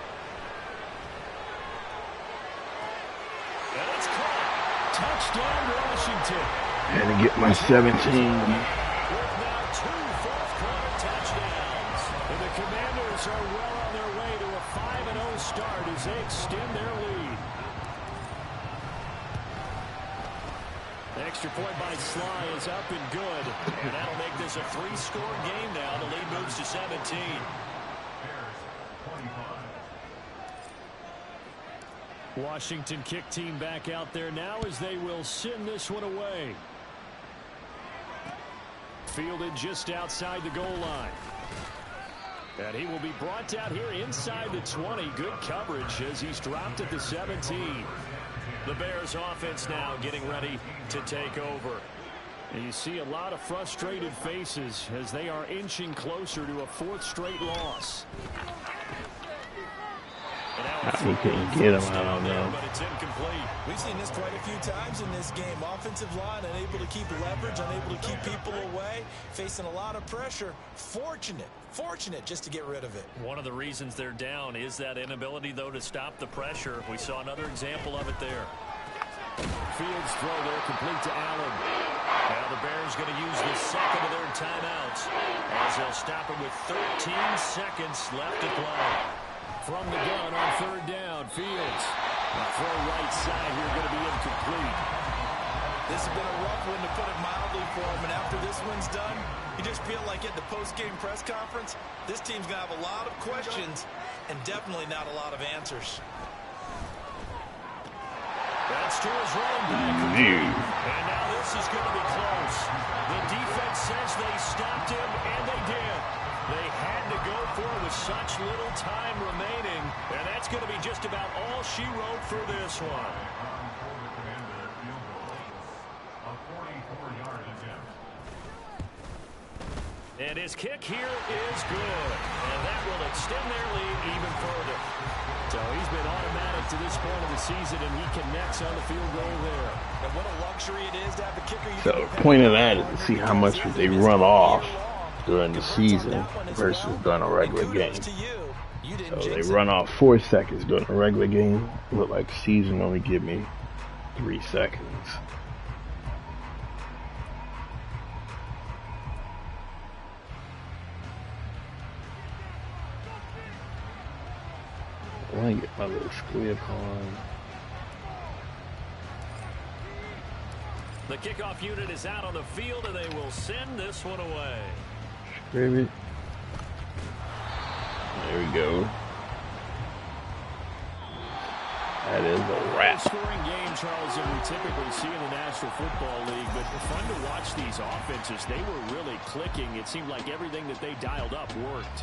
And it's caught. Touchdown, Washington. Had to get my 17. With now 2 fourth-quarter touchdowns. And the Commanders are well on their way to a 5-0 start as they extend their lead. Extra point by Sly is up and good. And that'll make this a 3-score game now. The lead moves to 17. Washington kick team back out there now as they will send this one away. Fielded just outside the goal line. And he will be brought out here inside the 20. Good coverage as he's dropped at the 17. The Bears offense now getting ready to take over. And you see a lot of frustrated faces as they are inching closer to a 4th straight loss. He couldn't get him, I don't know. But it's incomplete. We've seen this quite a few times in this game. Offensive line unable to keep leverage, unable to keep people away, facing a lot of pressure. Fortunate just to get rid of it. One of the reasons they're down is that inability, though, to stop the pressure. We saw another example of it there. Fields throw there, complete to Allen. Now the Bears going to use the second of their timeouts as they'll stop it with 13 seconds left to play. From the gun on third down, Fields. The throw right side here going to be incomplete. This has been a rough one, to put it mildly, for him. And after this one's done, you just feel like at the post-game press conference, this team's going to have a lot of questions and definitely not a lot of answers. That's to his running back. And now this is going to be close. The defense says they stopped him, and they did. They had to go for it with such little time remaining, and that's going to be just about all she wrote for this one. And his kick here is good. And that will extend their lead even further. So he's been automatic to this point of the season, and he connects on the field goal there. And what a luxury it is to have the kicker. So the point of that is to see how much they run off during the season versus during a regular game. So they run off 4 seconds during a regular game. Look like season only give me 3 seconds. I want to get my little squib on. The kickoff unit is out on the field, and they will send this one away. Scrimmage. There we go. That is a wrap. Scoring game, Charles, that we typically see in the National Football League, but fun to watch these offenses. They were really clicking. It seemed like everything that they dialed up worked.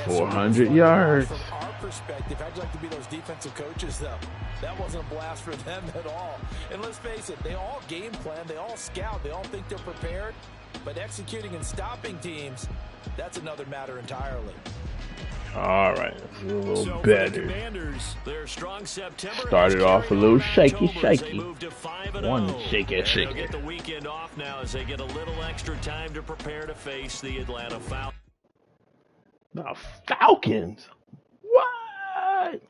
400 yards. From our perspective, how'd you like to be those defensive coaches, though? That wasn't a blast for them at all. And let's face it, they all game plan, they all scout, they all think they're prepared. But executing and stopping teams, that's another matter entirely. All right, that's a little so better. Their strong September started off a little shaky. One shaky. They'll get the weekend off now as they get a little extra time to prepare to face the Atlanta Falcons. The Falcons? What?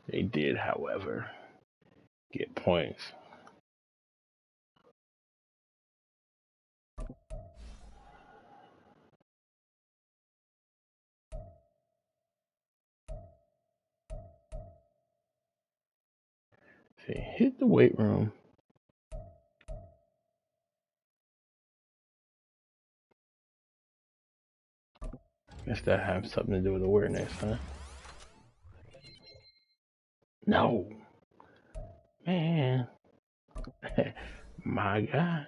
They did, however, get points. See, hit the weight room. Guess that has something to do with awareness, huh? No. Man. My God.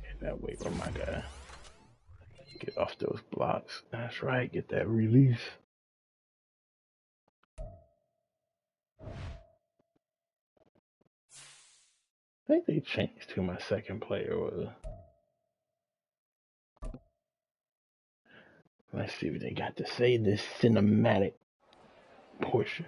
Hit that weight room, my guy. Get off those blocks. That's right. Get that release. I think they changed who my second player was. Let's see what they got to say in this cinematic portion.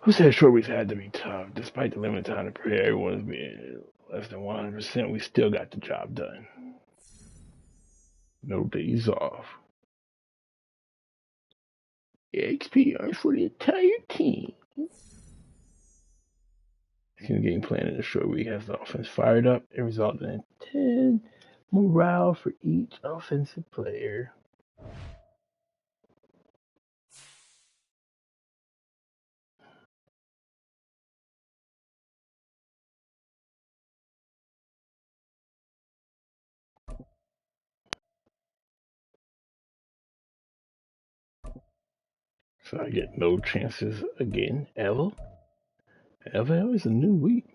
Who said short weeks had to be tough? Despite the limited time to prepare, everyone's being less than 100%. We still got the job done. No days off. XP earned for the entire team. Team game plan in the short week has the offense fired up. It resulted in 10 morale for each offensive player. So I get no chances again, ever. Ever is a new week.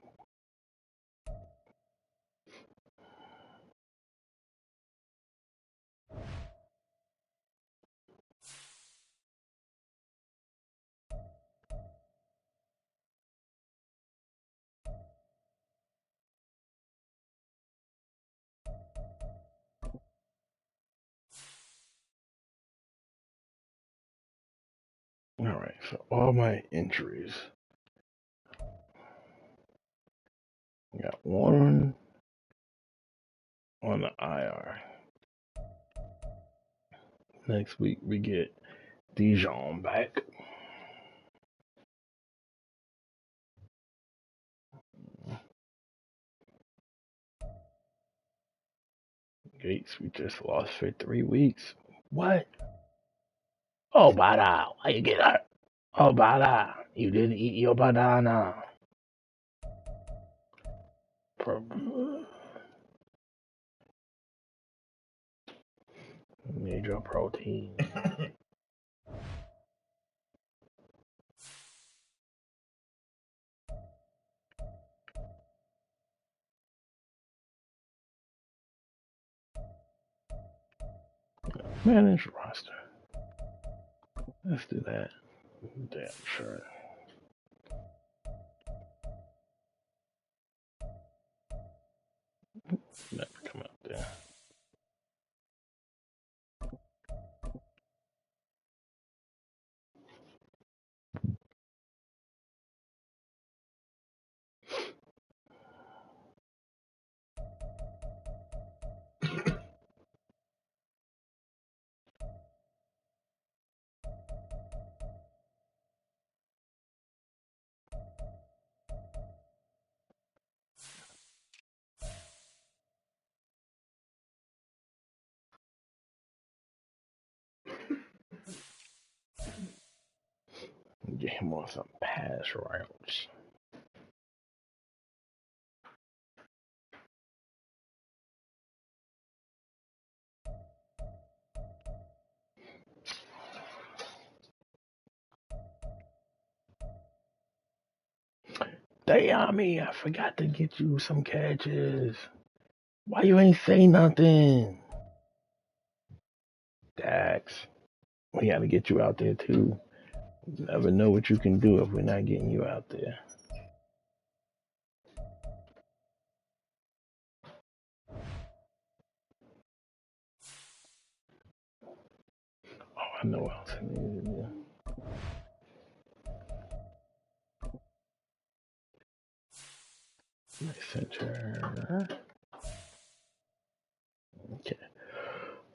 Alright, so all my injuries. Got one on the IR. Next week we get Dijon back. Gates, we just lost for 3 weeks. What? Oh, Bada, why you get hurt? Oh, Bada, you didn't eat your banana. Major protein. Manage roster. Let's do that. Damn sure. Never come out there. Get him on some pass routes. Damn me, I forgot to get you some catches. Why you ain't say nothing? Dax, we gotta get you out there too. You never know what you can do if we're not getting you out there. Oh, I know what else I need to do. My center. Okay.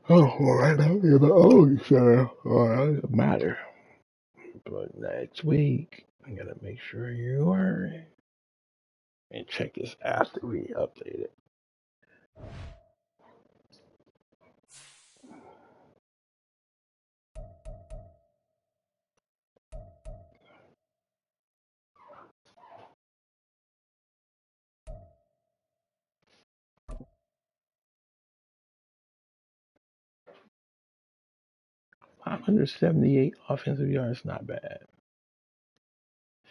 Oh, well, right now you're the only center. Alright, it matter. But next week, I gotta make sure you are. And check this after we update it. Under 78 offensive yards, not bad.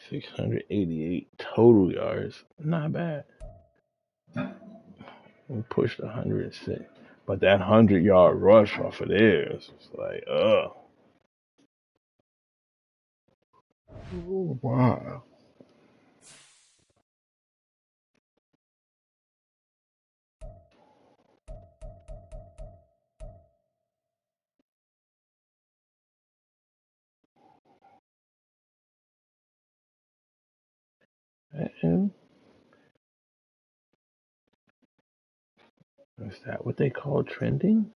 688 total yards, not bad. We pushed 106. But that 100-yard rush off of theirs was like, oh, wow. And is that what they call trending?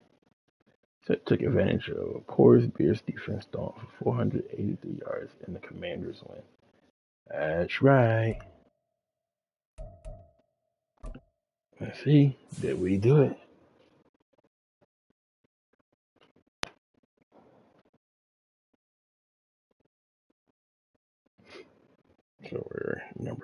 So it took advantage of a porous Bears defense throwing for 483 yards and the Commanders win. That's right. Let's see, did we do it? So we're number.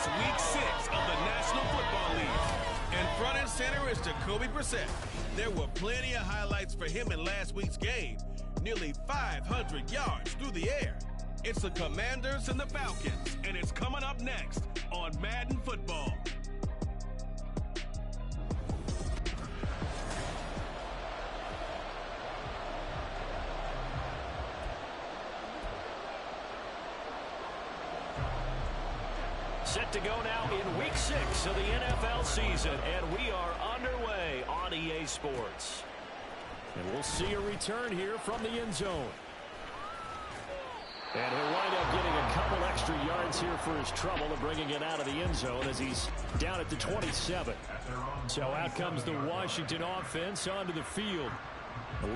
It's week 6 of the National Football League. And front and center is Jacoby Brissett. There were plenty of highlights for him in last week's game. Nearly 500 yards through the air. It's the Commanders and the Falcons, and it's coming up next on Madden Football. Set to go now in week 6 of the NFL season, and we are underway on EA Sports. And we'll see a return here from the end zone. And he'll wind up getting a couple extra yards here for his trouble and bringing it out of the end zone as he's down at the 27. So out comes the Washington offense onto the field.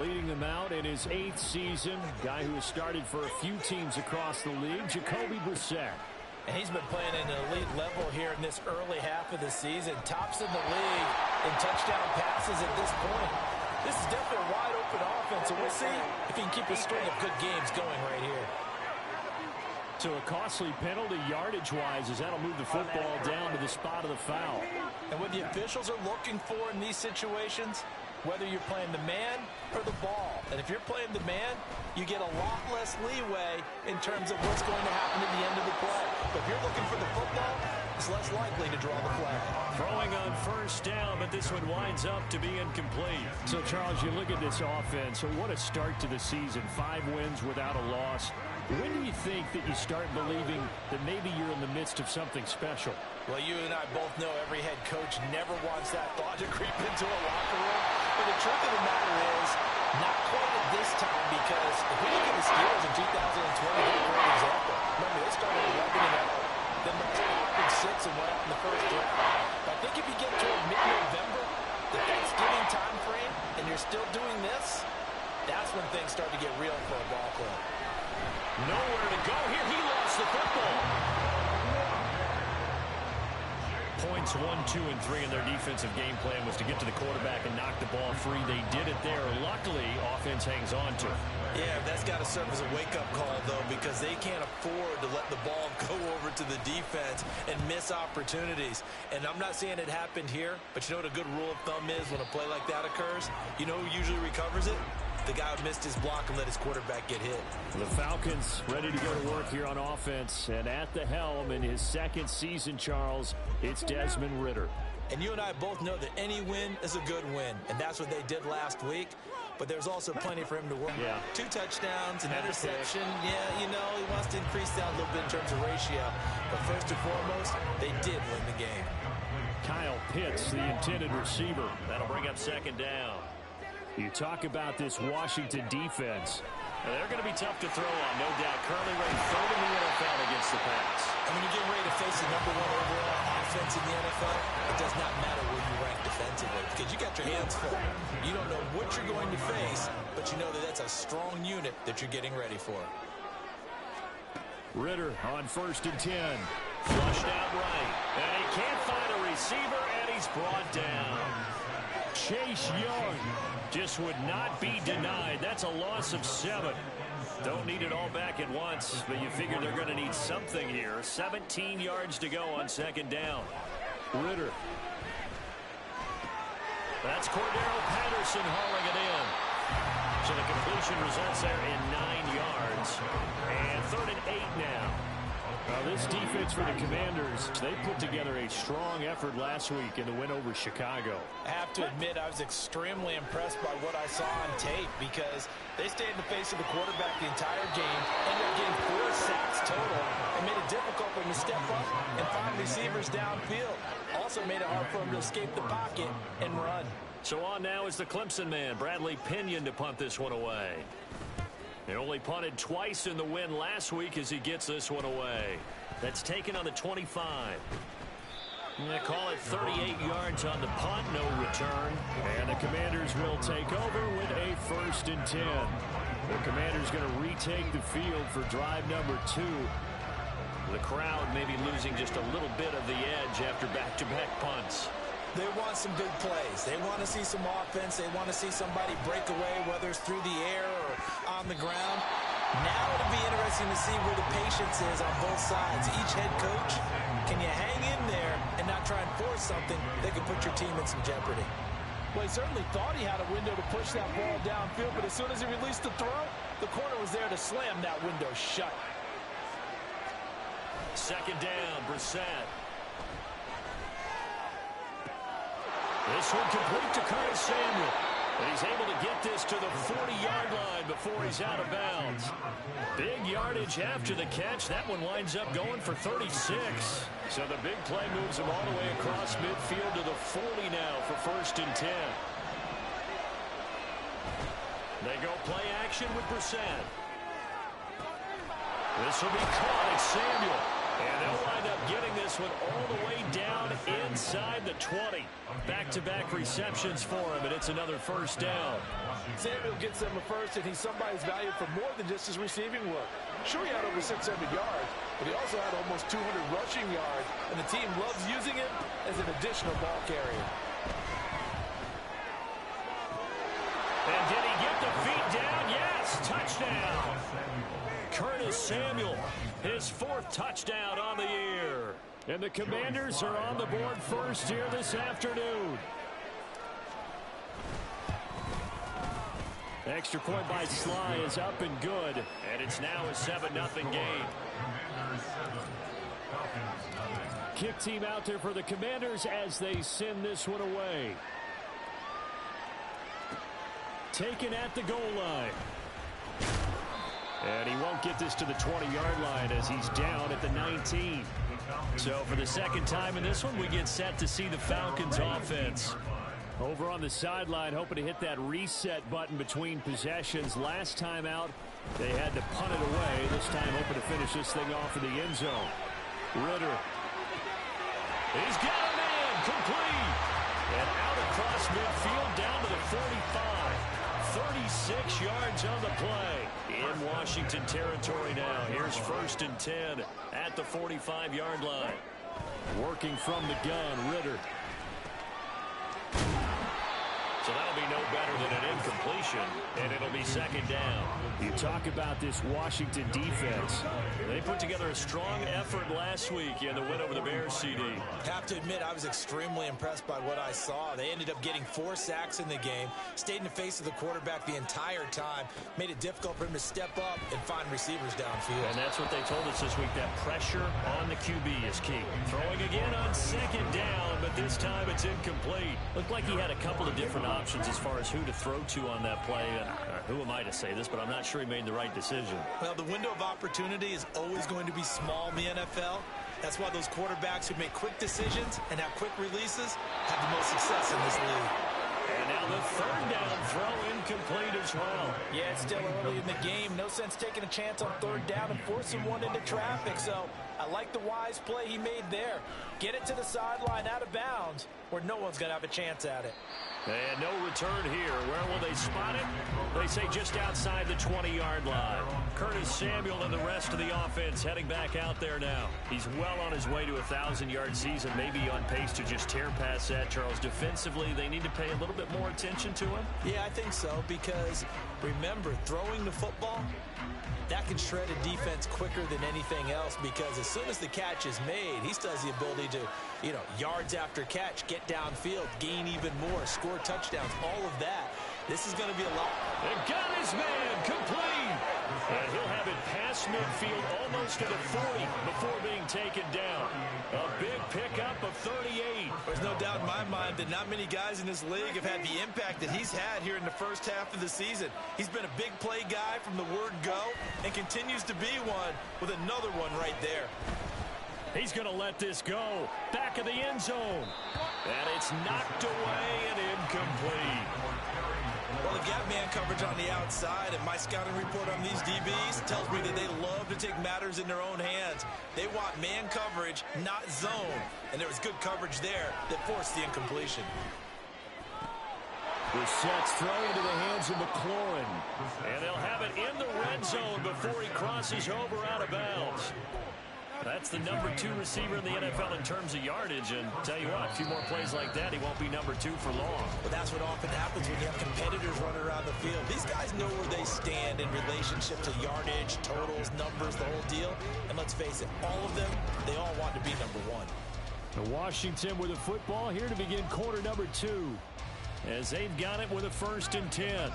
Leading them out in his 8th season, guy who has started for a few teams across the league, Jacoby Brissett. And he's been playing at an elite level here in this early half of the season. Tops in the league in touchdown passes at this point. This is definitely a wide-open offense, and we'll see if he can keep a string of good games going right here. So a costly penalty yardage-wise as that'll move the football down to the spot of the foul. And what the officials are looking for in these situations, whether you're playing the man or the ball. And if you're playing the man, you get a lot less leeway in terms of what's going to happen at the end of the play. But if you're looking for the football, it's less likely to draw the flag. Throwing on first down, but this one winds up to be incomplete. So, Charles, you look at this offense, so what a start to the season. 5 wins without a loss. When do you think that you start believing that maybe you're in the midst of something special? Well, you and I both know every head coach never wants that thought to creep into a locker room. But the truth of the matter is, not quite at this time, because if we look at the Steelers in 2020, they're a great example. Remember, they started 11-0, then went to 6 and went out in the first round. But I think if you get toward mid-November, the Thanksgiving time frame, and you're still doing this, that's when things start to get real for a ball club. Nowhere to go here. He lost the football. Points 1, 2, and 3 in their defensive game plan was to get to the quarterback and knock the ball free. They did it there. Luckily, offense hangs on to it. Yeah, that's got to serve as a wake-up call, though, because they can't afford to let the ball go over to the defense and miss opportunities. And I'm not saying it happened here, but you know what a good rule of thumb is when a play like that occurs? You know who usually recovers it? The guy who missed his block and let his quarterback get hit. The Falcons ready to go to work here on offense. And at the helm in his 2nd season, Charles, it's Desmond Ridder. And you and I both know that any win is a good win. And that's what they did last week. But there's also plenty for him to work. Yeah. 2 touchdowns, an interception. Yeah, you know, he wants to increase that a little bit in terms of ratio. But first and foremost, they did win the game. Kyle Pitts, the intended receiver. That'll bring up 2nd down. You talk about this Washington defense. Now, they're going to be tough to throw on, no doubt. Currently ranked 3rd in the NFL against the pass. And when you get ready to face the #1 overall offense in the NFL, it does not matter where you rank defensively because you got your hands full. You don't know what you're going to face, but you know that that's a strong unit that you're getting ready for. Ridder on 1st and 10. Flushed out right. And he can't find a receiver, and he's brought down. Chase Young just would not be denied. That's a loss of 7. Don't need it all back at once, but you figure they're going to need something here. 17 yards to go on 2nd down. Ridder. That's Cordero Patterson hauling it in. So the completion results there in 9 yards. And 3rd and 8 now. Now this defense for the Commanders, they put together a strong effort last week in the win over Chicago. I have to admit, I was extremely impressed by what I saw on tape because they stayed in the face of the quarterback the entire game, ended up getting 4 sacks total, and made it difficult for him to step up and find receivers downfield. Also made it hard for him to escape the pocket and run. So on now is the Clemson man, Bradley Pinion, to punt this one away. He only punted twice in the win last week as he gets this one away. That's taken on the 25. And they call it 38 yards on the punt, no return. And the Commanders will take over with a 1st and 10. The Commanders going to retake the field for drive number 2. The crowd maybe losing just a little bit of the edge after back-to-back punts. They want some big plays. They want to see some offense. They want to see somebody break away, whether it's through the air or on the ground. Now it'll be interesting to see where the patience is on both sides. Each head coach, can you hang miss something that could put your team in some jeopardy. Well, he certainly thought he had a window to push that ball downfield, but as soon as he released the throw, the corner was there to slam that window shut. Second down, Brissett. This one complete to Curtis Samuel. And he's able to get this to the 40-yard line before he's out of bounds. Big yardage after the catch. That one winds up going for 36. So the big play moves him all the way across midfield to the 40 now for 1st and 10. They go play action with Brissett. This will be caught. It's Samuel. And they'll wind up getting this one all the way down inside the 20. Back-to-back receptions for him, and it's another 1st down. Samuel gets them a first, and he's somebody's valued for more than just his receiving work. Sure, he had over 600 yards, but he also had almost 200 rushing yards, and the team loves using him as an additional ball carrier. And did he get the feet down? Yes, touchdown. Curtis Samuel, his 4th touchdown on the year. And the Commanders are on the board first here this afternoon. Extra point by Sly is up and good. And it's now a 7-0 game. Kick team out there for the Commanders as they send this one away. Taken at the goal line. And he won't get this to the 20-yard line as he's down at the 19. So for the second time in this one, we get set to see the Falcons offense. Over on the sideline, hoping to hit that reset button between possessions. Last time out, they had to punt it away. This time hoping to finish this thing off in the end zone. Ritter. He's got a man complete. And out across midfield down to the 45. 36 yards on the play. In Washington territory now. Here's 1st and 10 at the 45-yard line. Working from the gun, Ritter. So that'll be no better than an incompletion, and it'll be 2nd down. You talk about this Washington defense. They put together a strong effort last week in the win over the Bears, CD. Have to admit, I was extremely impressed by what I saw. They ended up getting 4 sacks in the game, stayed in the face of the quarterback the entire time, made it difficult for him to step up and find receivers downfield. And that's what they told us this week, that pressure on the QB is key. Throwing again on 2nd down, but this time it's incomplete. Looked like he had a couple of different options as far as who to throw to on that play. Who am I to say this, but I'm not sure he made the right decision. Well, the window of opportunity is always going to be small in the NFL. That's why those quarterbacks who make quick decisions and have quick releases have the most success in this league. And now the 3rd down throw incomplete as well. Yeah, it's still early in the game. No sense taking a chance on 3rd down and forcing one into traffic. So I like the wise play he made there. Get it to the sideline out of bounds where no one's going to have a chance at it. And no return here. Where will they spot it? They say just outside the 20-yard line. Curtis Samuel and the rest of the offense heading back out there now. He's well on his way to a 1,000-yard season, maybe on pace to just tear past that, Charles. Defensively, they need to pay a little bit more attention to him. Yeah, I think so, because remember, throwing the football, that can shred a defense quicker than anything else, because as soon as the catch is made, he still has the ability to, yards after catch, get downfield, gain even more, score touchdowns, all of that. This is going to be a lot. And got his man complete. And he'll have it past midfield almost to the 40 before being taken down. A big pickup of 38. There's no doubt in my mind that not many guys in this league have had the impact that he's had here in the first half of the season. He's been a big play guy from the word go and continues to be one with another one right there. He's going to let this go. Back of the end zone. And it's knocked away and incomplete. Well, they've got man coverage on the outside, and my scouting report on these DBs tells me that they love to take matters in their own hands. They want man coverage, not zone. And there was good coverage there that forced the incompletion. Brissett's throw into the hands of McLaurin. And they'll have it in the red zone before he crosses over out of bounds. That's the number 2 receiver in the NFL in terms of yardage. And tell you what, a few more plays like that, he won't be number 2 for long. But that's what often happens when you have competitors running around the field. These guys know where they stand in relationship to yardage, totals, numbers, the whole deal. And let's face it, all of them, they all want to be number 1. So Washington with the football here to begin quarter number 2, as they've got it with a 1st and 10.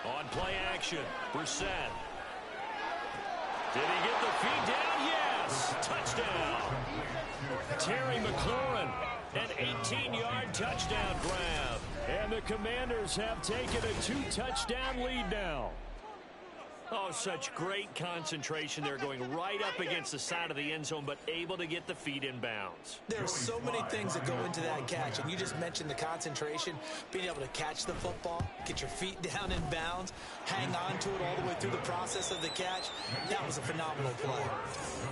On play action, Brissett. Did he get the feed down? Yes! Touchdown! Terry McLaurin, an 18-yard touchdown grab. And the Commanders have taken a 2-touchdown lead now. Oh, such great concentration there, going right up against the side of the end zone, but able to get the feet in bounds. There are so many things that go into that catch, and you just mentioned the concentration, being able to catch the football, get your feet down in bounds, hang on to it all the way through the process of the catch. That was a phenomenal play.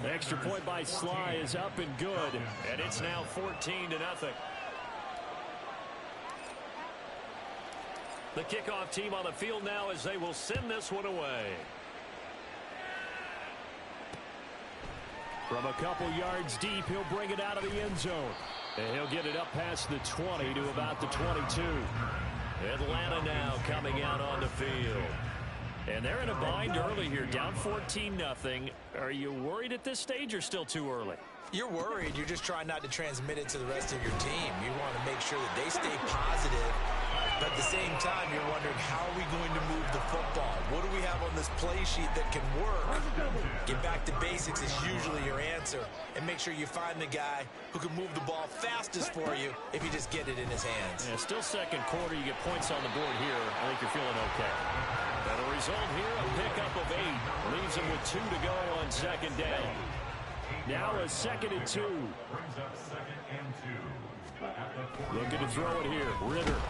The extra point by Sly is up and good, and it's now 14-0. The kickoff team on the field now as they will send this one away. From a couple yards deep, he'll bring it out of the end zone. And he'll get it up past the 20 to about the 22. Atlanta now coming out on the field. And they're in a bind early here, down 14-0. Are you worried at this stage or still too early? You're worried. You're just trying not to transmit it to the rest of your team. You want to make sure that they stay positive. But at the same time, you're wondering, how are we going to move the football? What do we have on this play sheet that can work? Get back to basics is usually your answer. And make sure you find the guy who can move the ball fastest for you if you just get it in his hands. Yeah, still second quarter. You get points on the board here. I think you're feeling okay. And the result here, a pickup of 8. Leaves them with 2 to go on second down. Now a 2nd and 2. Looking to throw it here. Ritter.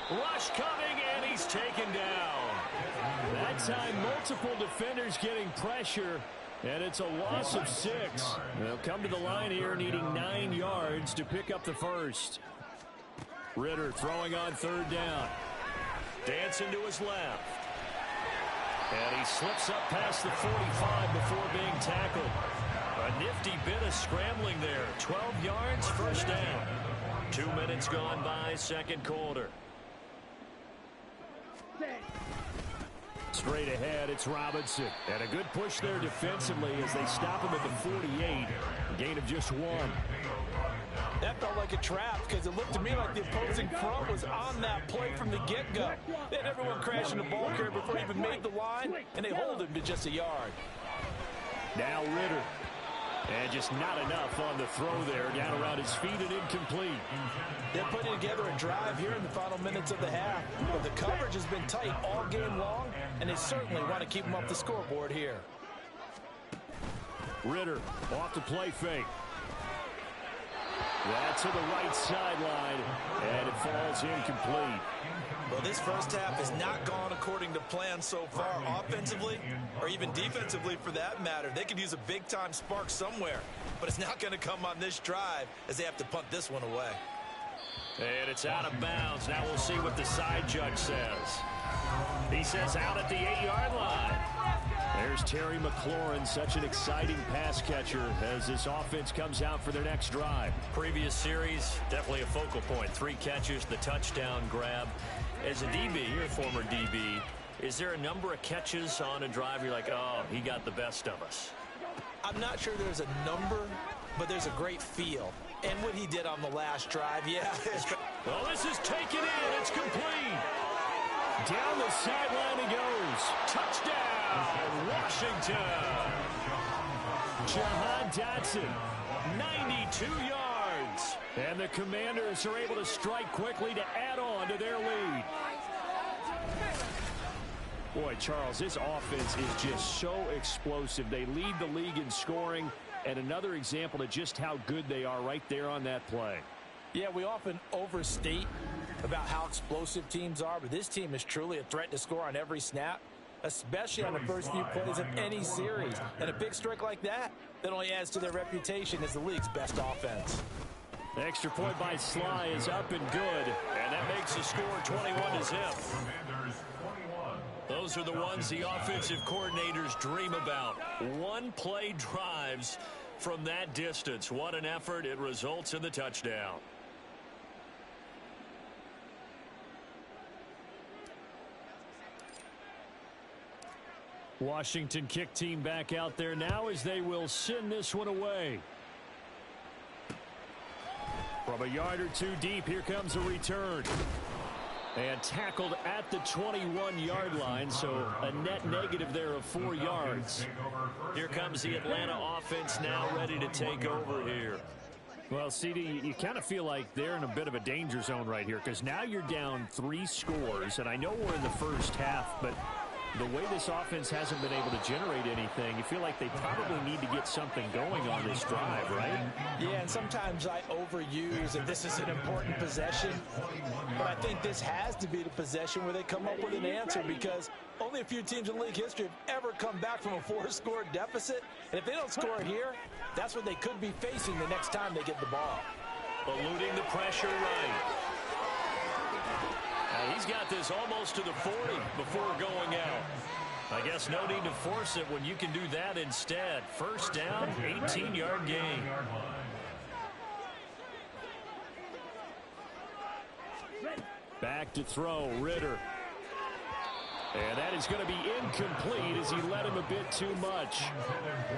Rush coming, and he's taken down. That time, multiple defenders getting pressure, and it's a loss of 6. They'll come to the line here needing 9 yards to pick up the first. Ritter throwing on 3rd down. Dancing to his left. And he slips up past the 45 before being tackled. A nifty bit of scrambling there. 12 yards, 1st down. 2 minutes gone by, second quarter. Straight ahead, it's Robinson. And a good push there defensively as they stop him at the 48. A gain of just 1. That felt like a trap because it looked to me like the opposing front was on that play from the get-go. They had everyone crashing the ball carrier before he even made the line, and they hold him to just a yard. Now Ritter. And just not enough on the throw there. Down around his feet and incomplete. They're putting together a drive here in the final minutes of the half. But the coverage has been tight all game long, and they certainly want to keep them up the scoreboard here. Ritter off the play fake. That's to the right sideline, and it falls incomplete. Well, this first half has not gone according to plan so far, offensively or even defensively for that matter. They could use a big-time spark somewhere, but it's not going to come on this drive as they have to punt this one away. And it's out of bounds. Now we'll see what the side judge says. He says out at the 8-yard line. There's Terry McLaurin, such an exciting pass catcher as this offense comes out for their next drive. Previous series, definitely a focal point. 3 catches, the touchdown grab. As a DB, you're a former DB, is there a number of catches on a drive you're like, oh, he got the best of us? I'm not sure there's a number, but there's a great feel. And what he did on the last drive, yeah. Well, this is taken in. It's complete. Down the sideline he goes. Touchdown, Washington. Jahan Dotson, 92 yards. And the Commanders are able to strike quickly to add on to their lead. Boy, Charles, this offense is just so explosive. They lead the league in scoring, and another example of just how good they are right there on that play. Yeah, we often overstate about how explosive teams are, but this team is truly a threat to score on every snap, especially on the first few plays of any series. And a big strike like that only adds to their reputation as the league's best offense. The extra point by Sly is up and good, and that makes the score 21-0. Those are the ones the offensive coordinators dream about. One-play drives from that distance. What an effort. It results in the touchdown. Washington kick team back out there now as they will send this one away. From a yard or two deep, here comes a return. And tackled at the 21-yard line, so a net negative there of 4 yards. Here comes the Atlanta offense now ready to take over here. Well, CD, you kind of feel like they're in a bit of a danger zone right here because now you're down 3 scores, and I know we're in the first half, but the way this offense hasn't been able to generate anything, you feel like they probably need to get something going on this drive, right? Yeah, and sometimes I overuse that this is an important possession, but I think this has to be the possession where they come up with an answer because only a few teams in league history have ever come back from a 4-score deficit, and if they don't score here, that's what they could be facing the next time they get the ball. Eluding the pressure right. He's got this almost to the 40 before going out. I guess no need to force it when you can do that instead. First down, 18-yard gain. Back to throw, Ritter. And that is going to be incomplete as he led him a bit too much.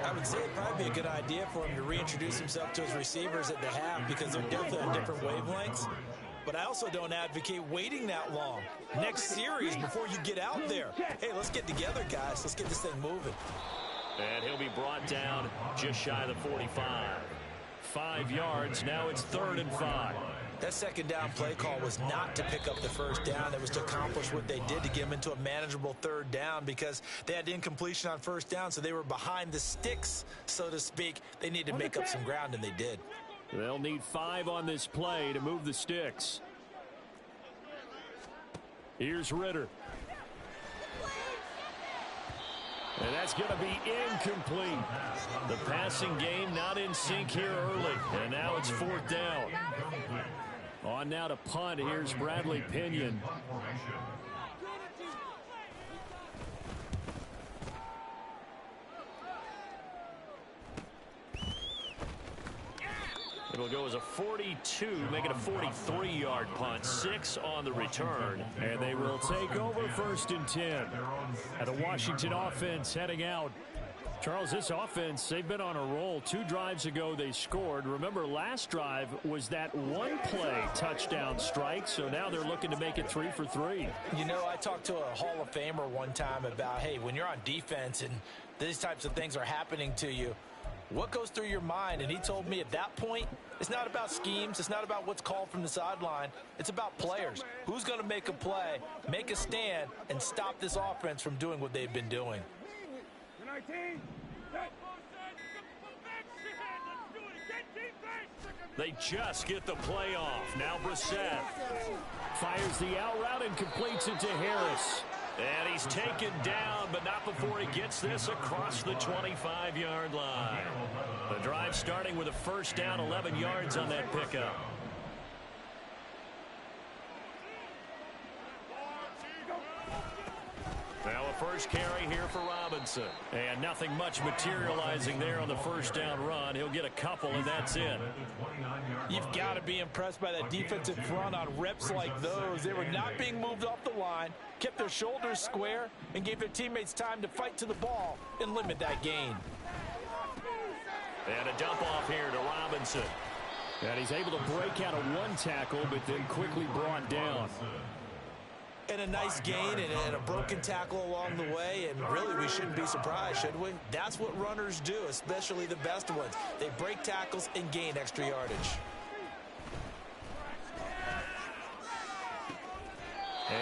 I would say it'd probably be a good idea for him to reintroduce himself to his receivers at the half because they're definitely on different wavelengths. But I also don't advocate waiting that long. Next series before you get out there. Hey, let's get together, guys. Let's get this thing moving. And he'll be brought down just shy of the 45. 5 yards. Now it's 3rd and 5. That second down play call was not to pick up the first down. It was to accomplish what they did to get them into a manageable 3rd down because they had incompletion on first down, so they were behind the sticks, so to speak. They needed to make up some ground, and they did. They'll need 5 on this play to move the sticks. Here's Ritter. And that's going to be incomplete. The passing game not in sync here early. And now it's 4th down. On now to punt. Here's Bradley Pinion. It'll go as a 42, make it a 43-yard punt. 6 on the return. And they will take over 1st and 10. And the Washington offense heading out. Charles, this offense, they've been on a roll. 2 drives ago, they scored. Remember, last drive was that one-play touchdown strike, so now they're looking to make it 3 for 3. You know, I talked to a Hall of Famer one time about, hey, when you're on defense and these types of things are happening to you, what goes through your mind? And he told me at that point, it's not about schemes. It's not about what's called from the sideline. It's about players. Who's going to make a play, make a stand, and stop this offense from doing what they've been doing? They just get the play off. Now Brissett fires the out route and completes it to Harris. And he's taken down, but not before he gets this across the 25-yard line. The drive starting with a first down, 11 yards on that pickup. Now a first carry here for Robinson. And nothing much materializing there on the first down run. He'll get a couple, and that's it. You've got to be impressed by that defensive front on reps like those. They were not being moved off the line, kept their shoulders square, and gave their teammates time to fight to the ball and limit that gain. And a dump off here to Robinson. And he's able to break out of one tackle, but then quickly brought down. And a nice gain and a broken tackle along the way, and really we shouldn't be surprised, should we? That's what runners do, especially the best ones. They break tackles and gain extra yardage.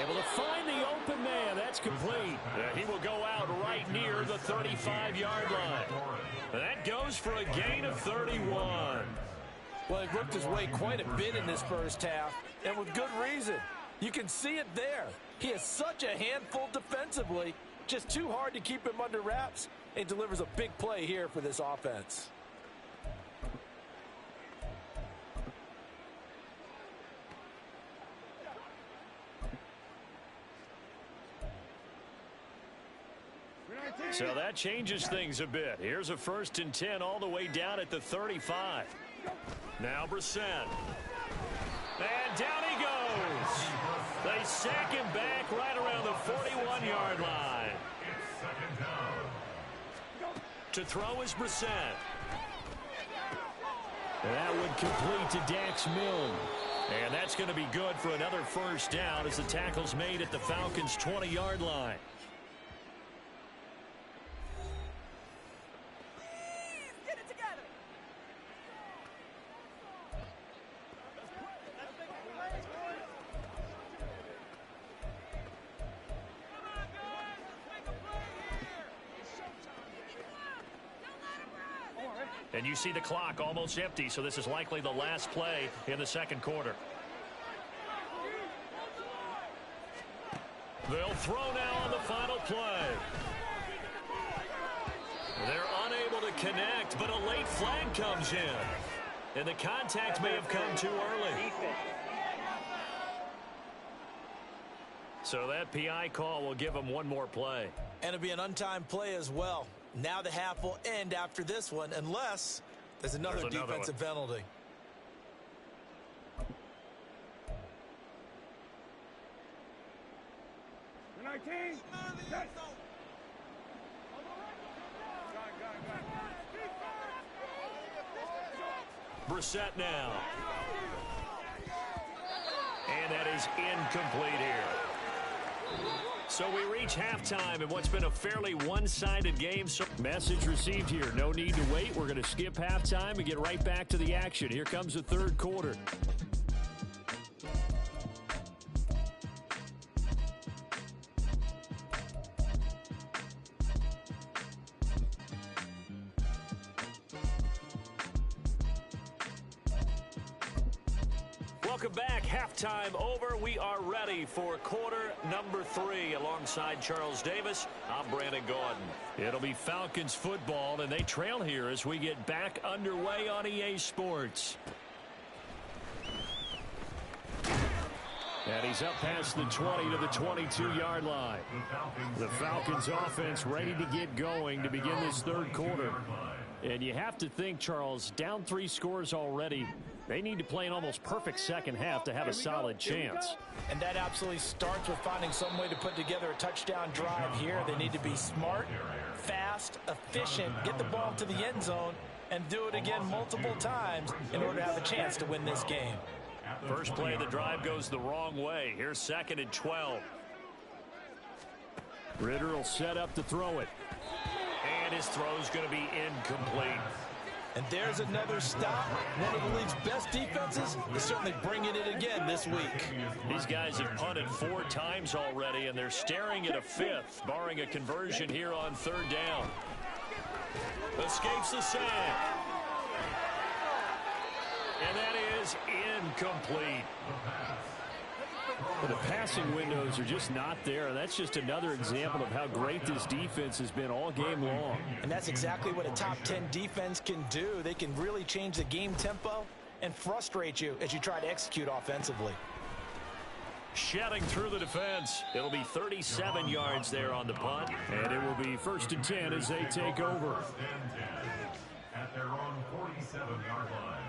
Able to find the open man. That's complete. He will go out right near the 35-yard line. That goes for a gain of 31. Well, he worked his way quite a bit in this first half, and with good reason. You can see it there. He is such a handful defensively. Just too hard to keep him under wraps. And delivers a big play here for this offense. So that changes things a bit. Here's a 1st and 10 all the way down at the 35. Now Brissett. And down he goes. They sack him back right around the 41-yard line. To throw is Brissett. That would complete to Dax Milne. And that's going to be good for another first down as the tackle's made at the Falcons' 20-yard line. And you see the clock almost empty, so this is likely the last play in the second quarter. They'll throw now on the final play. They're unable to connect, but a late flag comes in. And the contact may have come too early. So that PI call will give them one more play. And it'll be an untimed play as well. Now the half will end after this one, unless there's another defensive penalty. Brissett now. And that is incomplete here. So we reach halftime in what's been a fairly one-sided game. So message received here. No need to wait. We're going to skip halftime and get right back to the action. Here comes the third quarter. Welcome back. Halftime over. We are ready for quarter number 3 alongside Charles Davis. I'm Brandon Gordon. It'll be Falcons football, and they trail here as we get back underway on EA Sports. And he's up past the 20 to the 22-yard line. The Falcons offense ready to get going to begin this third quarter. And you have to think, Charles, down 3 scores already. They need to play an almost perfect second half to have a solid chance. And that absolutely starts with finding some way to put together a touchdown drive here. They need to be smart, fast, efficient, get the ball to the end zone, and do it again multiple times in order to have a chance to win this game. First play of the drive goes the wrong way. Here's 2nd and 12. Ritter will set up to throw it. And his throw's going to be incomplete. And there's another stop. One of the league's best defenses is certainly bringing it again this week. These guys have punted 4 times already, and they're staring at a 5th, barring a conversion here on 3rd down. Escapes the sack. And that is incomplete. Well, the passing windows are just not there. That's just another example of how great this defense has been all game long. And that's exactly what a top 10 defense can do. They can really change the game tempo and frustrate you as you try to execute offensively. Shedding through the defense. It'll be 37 yards there on the punt. And it will be 1st and 10 as they take over. At their own 47-yard line.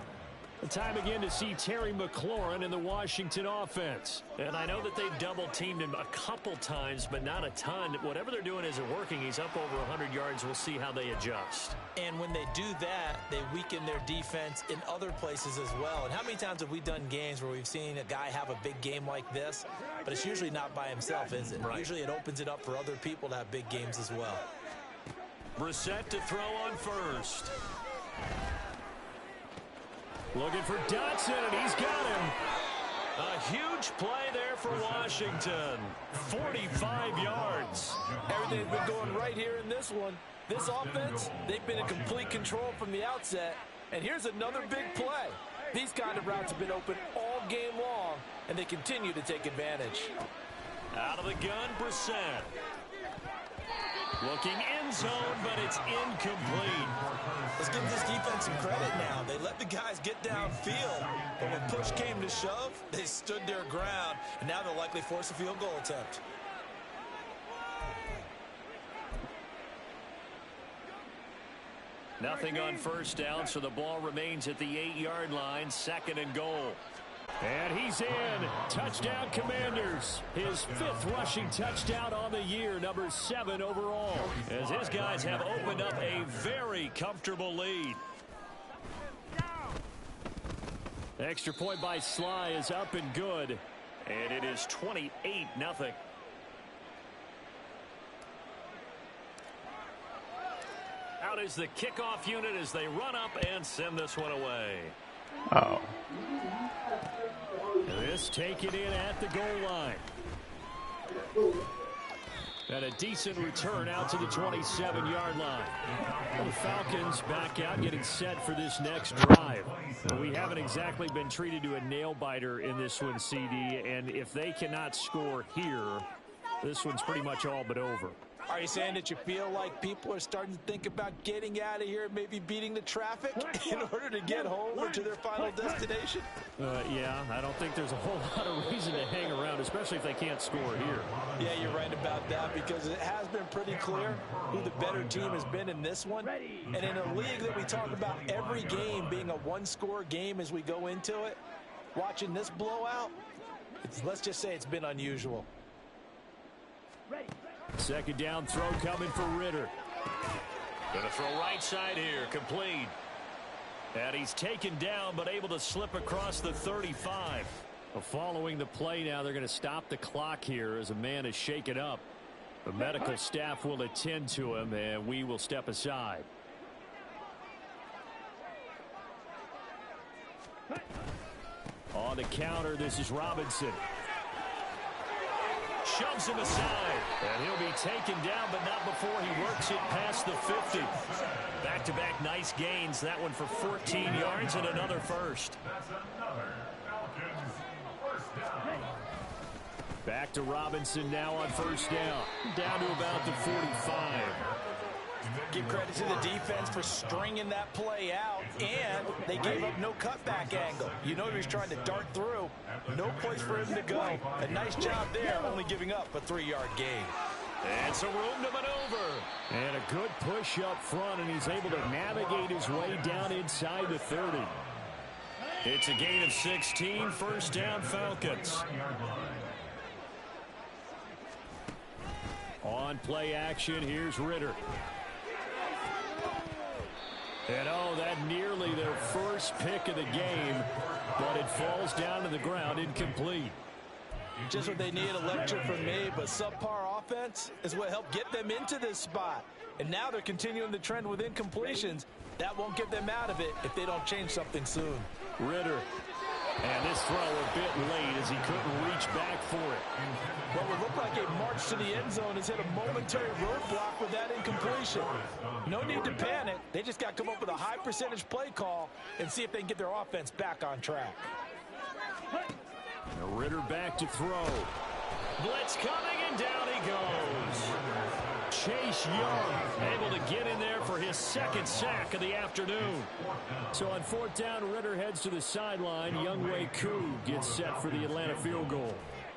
The time again to see Terry McLaurin in the Washington offense. And I know that they've double-teamed him a couple times, but not a ton. Whatever they're doing isn't working. He's up over 100 yards. We'll see how they adjust. And when they do that, they weaken their defense in other places as well. And how many times have we done games where we've seen a guy have a big game like this? But it's usually not by himself, is it? Right. Usually it opens it up for other people to have big games as well. Brissett to throw on first. Looking for Dotson, and he's got him. A huge play there for Washington. 45 yards. Everything's been going right here in this one. This offense, they've been in complete control from the outset. And here's another big play. These kind of routes have been open all game long, and they continue to take advantage. Out of the gun, Brissett. Looking end zone, but it's incomplete. Let's give this defense some credit now. They let the guys get downfield, but when push came to shove, they stood their ground, and now they'll likely force a field goal attempt. Nothing on first down, so the ball remains at the 8-yard line, 2nd and goal. And he's in. Touchdown, Commanders. His 5th rushing touchdown on the year, number 7 overall, as his guys have opened up a very comfortable lead. Extra point by Sly is up and good. And it is 28-0. Out is the kickoff unit as they run up and send this one away. Oh. This taken in at the goal line. And a decent return out to the 27-yard line. The Falcons back out getting set for this next drive. We haven't exactly been treated to a nail-biter in this one, CD, and if they cannot score here, this one's pretty much all but over. Are you saying that you feel like people are starting to think about getting out of here, maybe beating the traffic in order to get home or to their final destination? Yeah, I don't think there's a whole lot of reason to hang around, especially if they can't score here. Yeah, you're right about that, because it has been pretty clear who the better team has been in this one. And in a league that we talk about every game being a one-score game as we go into it, watching this blowout, let's just say it's been unusual. Second down throw coming for Ritter. Gonna throw right side here, complete. And he's taken down, but able to slip across the 35. Following the play now, they're going to stop the clock here as a man is shaken up. The medical staff will attend to him, and we will step aside. On the counter, this is Robinson. Shoves him aside, and he'll be taken down, but not before he works it past the 50. Back-to-back nice gains. That one for 14 yards and another first. That's another Falcons first down. Back to Robinson now on first down. Down to about the 45. Give credit to the defense for stringing that play out, and they gave up no cutback angle. You know he was trying to dart through. No place for him to go. A nice job there, only giving up a 3-yard gain. And some room to maneuver. And a good push up front, and he's able to navigate his way down inside the 30. It's a gain of 16, first down Falcons. On play action, here's Ritter. And oh, that nearly their first pick of the game, but it falls down to the ground incomplete. Just what they need, a lecture from me, but subpar offense is what helped get them into this spot. And now they're continuing the trend with incompletions. That won't get them out of it if they don't change something soon. Ritter. And this throw a bit late as he couldn't reach back for it. What would look like a march to the end zone has hit a momentary roadblock with that incompletion. No need to panic. They just got to come up with a high percentage play call and see if they can get their offense back on track. Ritter back to throw. Blitz coming, and down he goes. Chase Young able to get in there for his second sack of the afternoon. So on fourth down, Ritter heads to the sideline. Younghoe Koo gets set for the Atlanta field goal.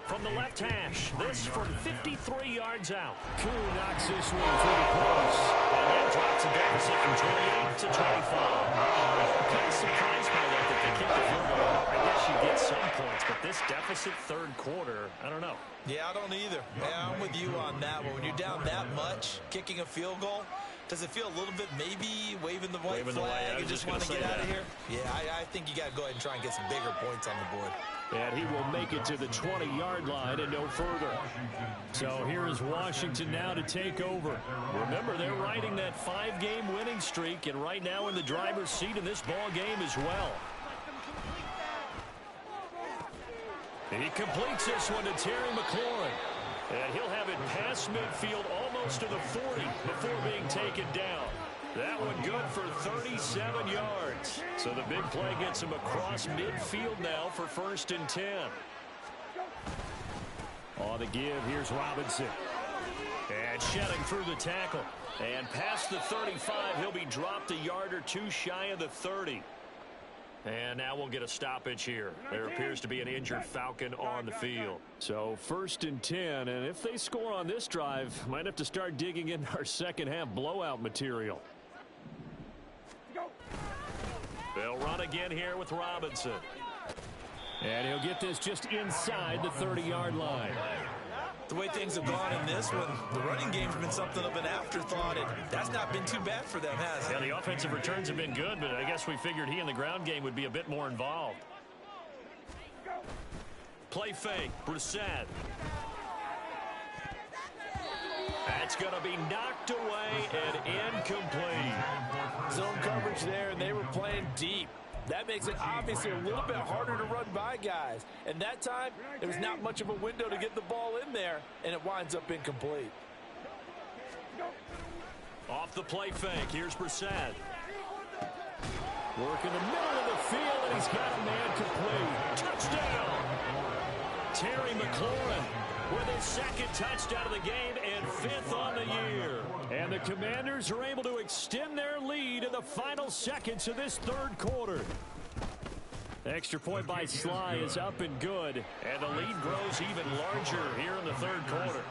From the left hash, this from 53 yards out. Koo knocks this one through the post. And that drops the deficit from 28 to 25. I'm kind of surprised by that they kick the field goal. I guess you get some points, but this deficit third quarter, I don't know. Yeah, I don't either. Yeah, I'm with you on that one. When you're down that much, kicking a field goal, does it feel a little bit maybe waving the white flag and just want to get out of here? Yeah, I think you got to go ahead and try and get some bigger points on the board. And he will make it to the 20-yard line and no further. So here is Washington now to take over. Remember, they're riding that 5-game winning streak, and right now in the driver's seat in this ball game as well. He completes this one to Terry McLaurin. And he'll have it past midfield almost to the 40 before being taken down. That one good for 37 yards. So the big play gets him across midfield now for 1st and 10. On the give, here's Robinson. And shedding through the tackle. And past the 35, he'll be dropped a yard or two shy of the 30. And now we'll get a stoppage here. There appears to be an injured Falcon on the field. So 1st and 10, and if they score on this drive, might have to start digging in our second half blowout material. They'll run again here with Robinson. And he'll get this just inside the 30-yard line. The way things have gone in this one, the running game's been something of an afterthought, and that's not been too bad for them, has it? Yeah, the offensive returns have been good, but I guess we figured he in the ground game would be a bit more involved. Play fake, Brissett. That's going to be knocked away and incomplete. Zone coverage there, and they were playing deep. That makes it obviously a little bit harder to run by guys. And that time, there's not much of a window to get the ball in there, and it winds up incomplete. Off the play fake, here's Brissett. Work in the middle of the field, and he's got a man complete. Touchdown! Terry McLaurin with his second touchdown of the game and 5th on the year. And the Commanders are able to extend their lead in the final seconds of this third quarter. Extra point by Sly is up and good, and the lead grows even larger here in the third quarter.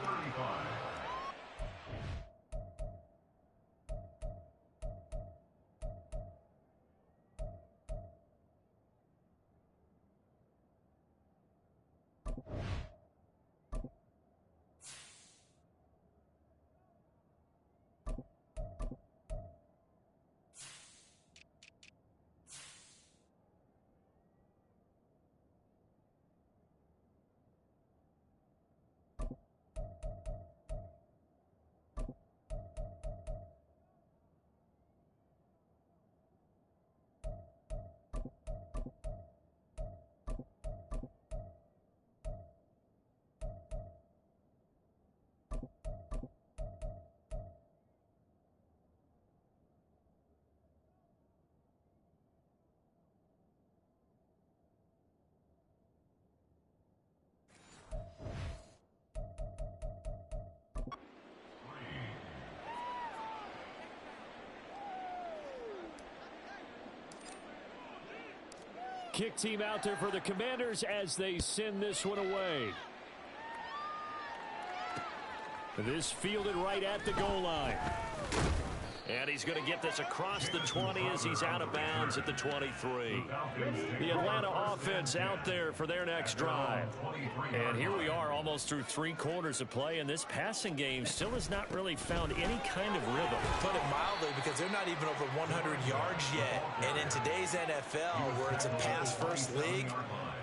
Kick team out there for the Commanders as they send this one away. This fielded right at the goal line. And he's going to get this across the 20 as he's out of bounds at the 23. The Atlanta offense out there for their next drive. And here we are almost through 3 quarters of play, and this passing game still has not really found any kind of rhythm. Put it mildly, because they're not even over 100 yards yet. And in today's NFL, where it's a pass-first league,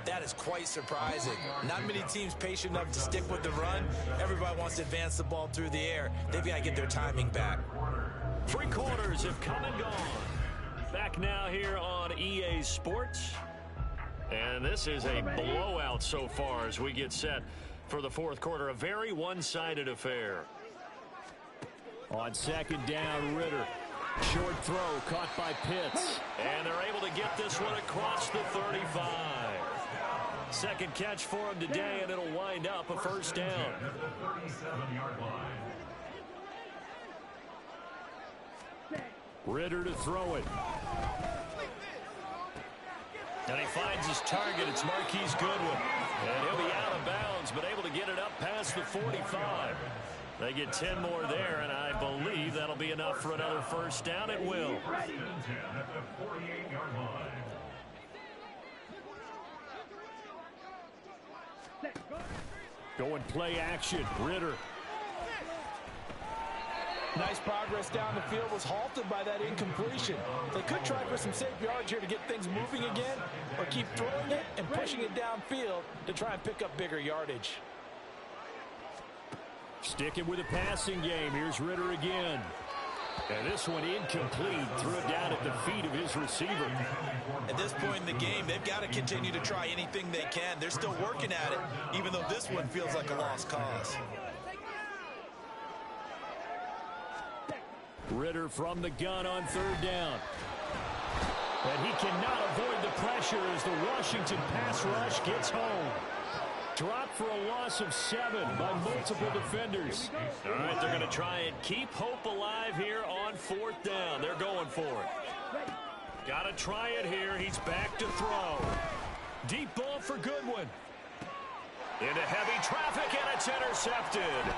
that is quite surprising. Not many teams patient enough to stick with the run. Everybody wants to advance the ball through the air. They've got to get their timing back. 3 quarters have come and gone. Back now here on EA Sports. And this is a blowout so far as we get set for the fourth quarter. A very one-sided affair. On second down, Ritter. Short throw caught by Pitts. And they're able to get this one across the 35. Second catch for him today, and it'll wind up a first down. Ritter to throw it. And he finds his target. It's Marquise Goodwin. And he'll be out of bounds, but able to get it up past the 45. They get 10 more there, and I believe that'll be enough for another first down. It will. Going play action. Ritter. Nice progress down the field, was halted by that incompletion. They could try for some safe yards here to get things moving again, or keep throwing it and pushing it downfield to try and pick up bigger yardage. Sticking with the passing game. Here's Ritter again. And this one incomplete. Threw it down at the feet of his receiver. At this point in the game, they've got to continue to try anything they can. They're still working at it, even though this one feels like a lost cause. Ritter from the gun on third down. And he cannot avoid the pressure as the Washington pass rush gets home. Dropped for a loss of 7 by multiple defenders. All right, they're going to try and keep hope alive here on fourth down. They're going for it. Got to try it here. He's back to throw. Deep ball for Goodwin. Into heavy traffic, and it's intercepted.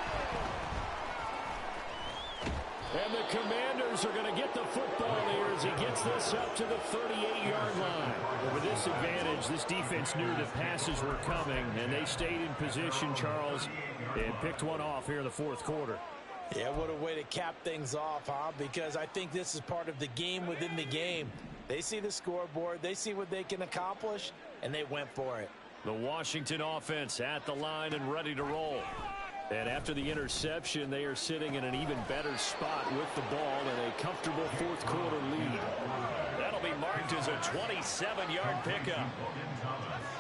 And the Commanders are going to get the football here as he gets this up to the 38-yard line. But with this advantage, this defense knew that passes were coming, and they stayed in position, Charles, and picked one off here in the fourth quarter. Yeah, what a way to cap things off, huh? Because I think this is part of the game within the game. They see the scoreboard, they see what they can accomplish, and they went for it. The Washington offense at the line and ready to roll. And after the interception, they are sitting in an even better spot with the ball and a comfortable fourth quarter lead. That'll be marked as a 27-yard pickup.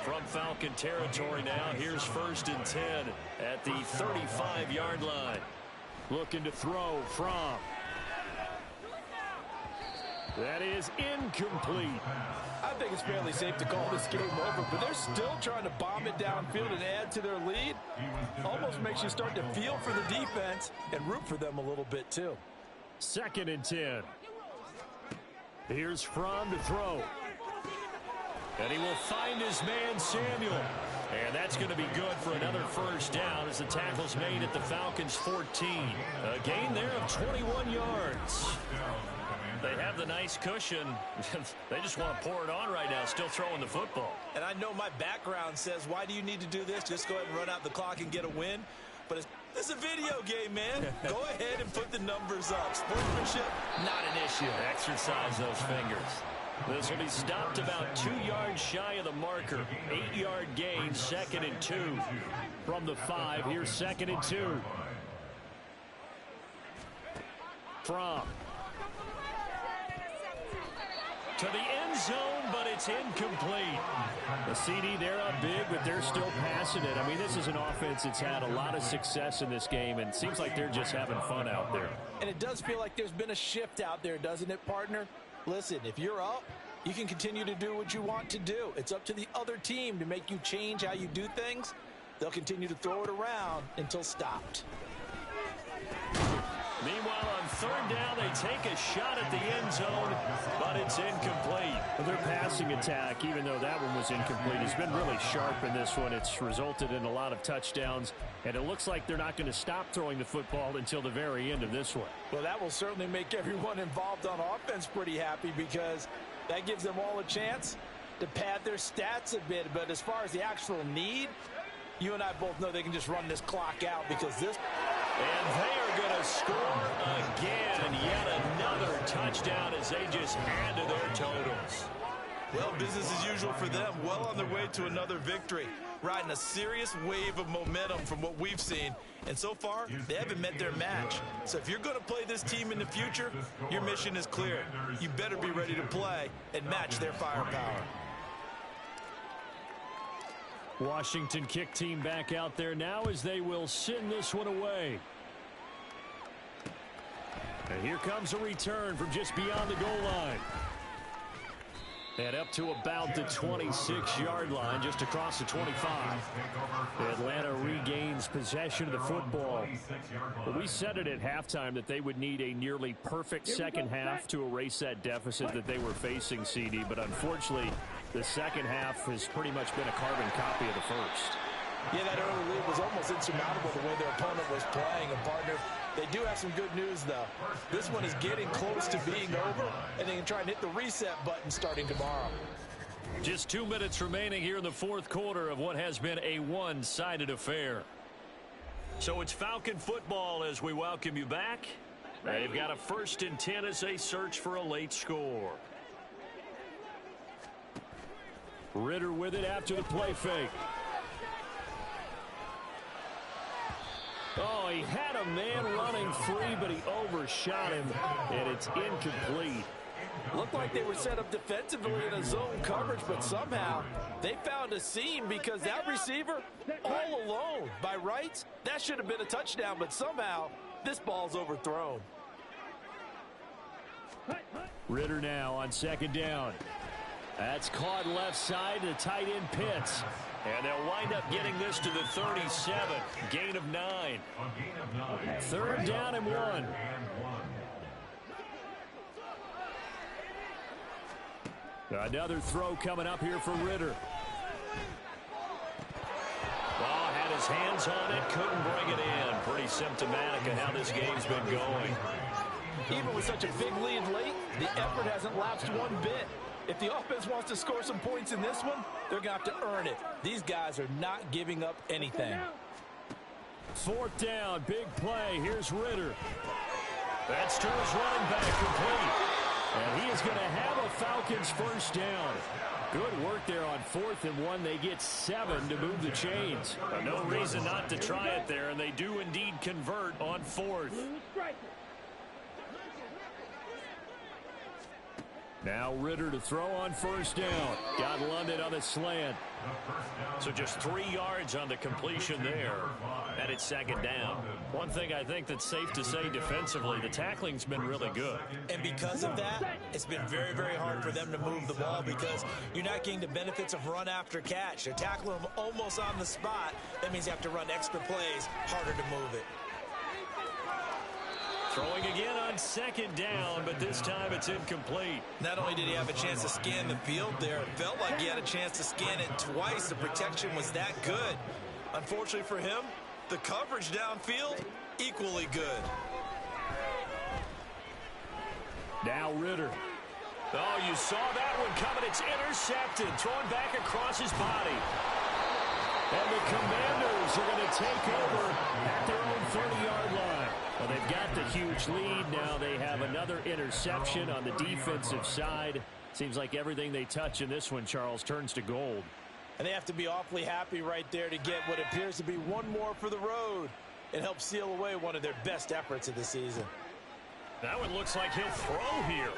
From Falcon territory now, here's 1st and 10 at the 35-yard line. Looking to throw from. That is incomplete. I think it's fairly safe to call this game over, but they're still trying to bomb it downfield and add to their lead. Almost makes you start to feel for the defense and root for them a little bit too. 2nd and 10. Here's Fromm to throw. And he will find his man Samuel. And that's going to be good for another first down as the tackle's made at the Falcons' 14. A gain there of 21 yards. They have the nice cushion. They just want to pour it on right now, still throwing the football. And I know my background says, why do you need to do this? Just go ahead and run out the clock and get a win. But it's a video game, man. Go ahead and put the numbers up. Sportsmanship, not an issue. Exercise those fingers. This will be stopped about 2 yards shy of the marker. 8-yard gain, 2nd and 2. From the 5, here's 2nd and 2. From. To the end zone, but it's incomplete. The CD, they're up big, but they're still passing it. I mean, this is an offense that's had a lot of success in this game, and it seems like they're just having fun out there. And it does feel like there's been a shift out there, doesn't it, partner? Listen, if you're up, you can continue to do what you want to do. It's up to the other team to make you change how you do things. They'll continue to throw it around until stopped. Meanwhile, on 3rd down, they take a shot at the end zone, but it's incomplete. Well, their passing attack, even though that one was incomplete, has been really sharp in this one. It's resulted in a lot of touchdowns, and it looks like they're not going to stop throwing the football until the very end of this one. Well, that will certainly make everyone involved on offense pretty happy because that gives them all a chance to pad their stats a bit. But as far as the actual need, you and I both know they can just run this clock out because this... And they are going to score again. Yet another touchdown as they just add to their totals. Well, business as usual for them. Well on their way to another victory. Riding a serious wave of momentum from what we've seen. And so far, they haven't met their match. So if you're going to play this team in the future, your mission is clear. You better be ready to play and match their firepower. Washington kick team back out there now as they will send this one away. And here comes a return from just beyond the goal line. And up to about the 26-yard line, just across the 25. Atlanta regains possession of the football. But we said it at halftime that they would need a nearly perfect second half to erase that deficit that they were facing, CD. But unfortunately, the second half has pretty much been a carbon copy of the first. Yeah, that early lead was almost insurmountable the way their opponent was playing. And, partner, they do have some good news, though. This one is getting close to being over, and they can try and hit the reset button starting tomorrow. Just 2 minutes remaining here in the fourth quarter of what has been a one-sided affair. So it's Falcon football as we welcome you back. They've got a 1st and 10 as they search for a late score. Ritter with it after the play fake. Oh, he had a man running free, but he overshot him, and it's incomplete. Looked like they were set up defensively in a zone coverage, but somehow they found a seam because that receiver all alone. By rights, that should have been a touchdown, but somehow this ball's overthrown. Ritter now on 2nd down. That's caught left side. The tight end Pitts. And they'll wind up getting this to the 37. Gain of 9. 3rd down and 1. Another throw coming up here for Ritter. Oh, had his hands on it. Couldn't bring it in. Pretty symptomatic of how this game's been going. Even with such a big lead late, the effort hasn't lapsed one bit. If the offense wants to score some points in this one, they're going to have to earn it. These guys are not giving up anything. 4th down, big play. Here's Ritter. That's to his running back, complete. And he is going to have a Falcons first down. Good work there on 4th and 1. They get 7 to move the chains. No reason not to try it there, and they do indeed convert on 4th. Now Ritter to throw on 1st down. Got London on the slant. So just 3 yards on the completion there. And it's 2nd down. One thing I think that's safe to say defensively, the tackling's been really good. And because of that, it's been very, very hard for them to move the ball because you're not getting the benefits of run after catch. They're tackling them almost on the spot. That means you have to run extra plays, harder to move it. Throwing again on 2nd down, but this time it's incomplete. Not only did he have a chance to scan the field there, it felt like he had a chance to scan it twice. The protection was that good. Unfortunately for him, the coverage downfield, equally good. Now Ritter. Oh, you saw that one coming. It's intercepted. Thrown back across his body. And the Commanders are going to take over at their own 30-yard line. Well, they've got the huge lead. Now they have another interception on the defensive side. Seems like everything they touch in this one, Charles, turns to gold. And they have to be awfully happy right there to get what appears to be one more for the road. It helps seal away one of their best efforts of the season. That one looks like he'll throw here.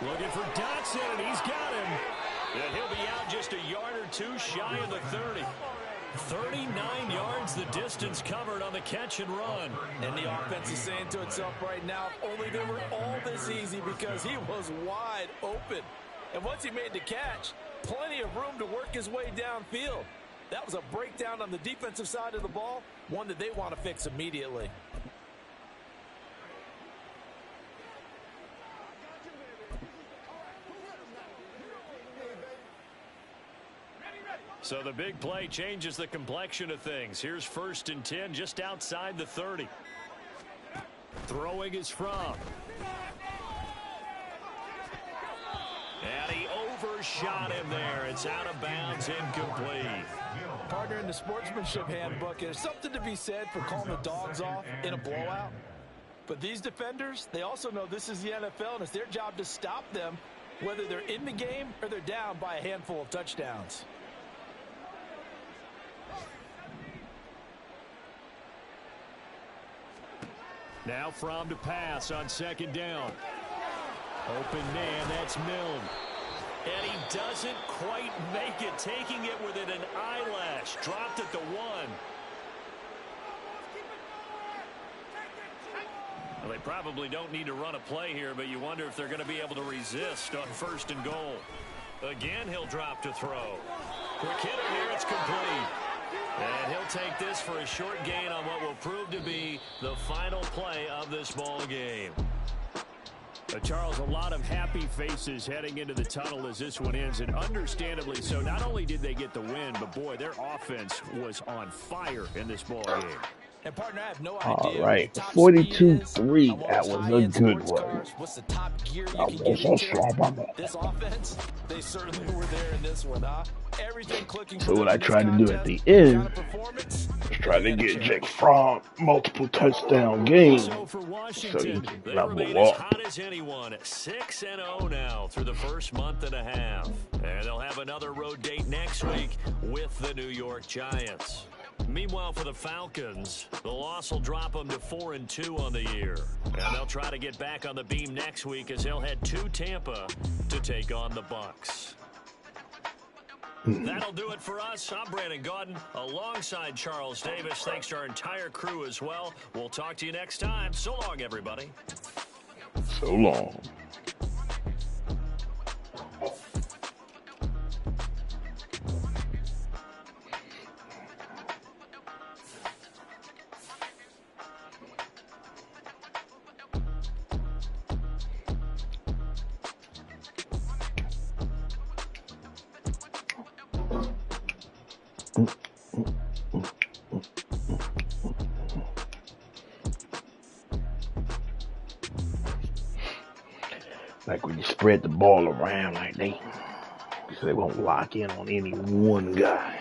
Looking for Dotson, and he's got him. And he'll be out just a yard or two shy of the 30. 39 yards the distance covered on the catch and run. And the offense is saying to itself right now, if only they were all this easy, because he was wide open. And once he made the catch, plenty of room to work his way downfield. That was a breakdown on the defensive side of the ball, one that they want to fix immediately. So the big play changes the complexion of things. Here's 1st and 10 just outside the 30. Throwing is from. And he overshot him there. It's out of bounds, incomplete. Partner, in the sportsmanship handbook, there's something to be said for calling the dogs off in a blowout. But these defenders, they also know this is the NFL, and it's their job to stop them, whether they're in the game or they're down by a handful of touchdowns. Now Fromm to pass on 2nd down. Open man, that's Milne. And he doesn't quite make it, taking it within an eyelash. Dropped at the 1. Well, they probably don't need to run a play here, but you wonder if they're going to be able to resist on 1st and goal. Again, he'll drop to throw. Quick hitter here, it's complete. And he'll take this for a short gain on what will prove to be the final play of this ball game. Charles, a lot of happy faces heading into the tunnel as this one ends, and understandably so. Not only did they get the win, but boy, their offense was on fire in this ball game. And partner, I have no idea. All right, 42-3. That was a good one. What's the top gear you can get into? This offense, they certainly were there in this one, huh? Everything clicking. So what I tried to do at the end was try to get Jake Fromm multiple touchdown games So for so Washington, he they can remain level as up. hot as anyone. 6-0 now through the first month and a half. And they'll have another road date next week with the New York Giants. Meanwhile, for the Falcons, the loss will drop them to 4-2 on the year. And they'll try to get back on the beam next week as they'll head to Tampa to take on the Bucs. That'll do it for us. I'm Brandon Gaudin alongside Charles Davis. Thanks to our entire crew as well. We'll talk to you next time. So long, everybody. So long. Like when you spread the ball around like so they won't lock in on any one guy.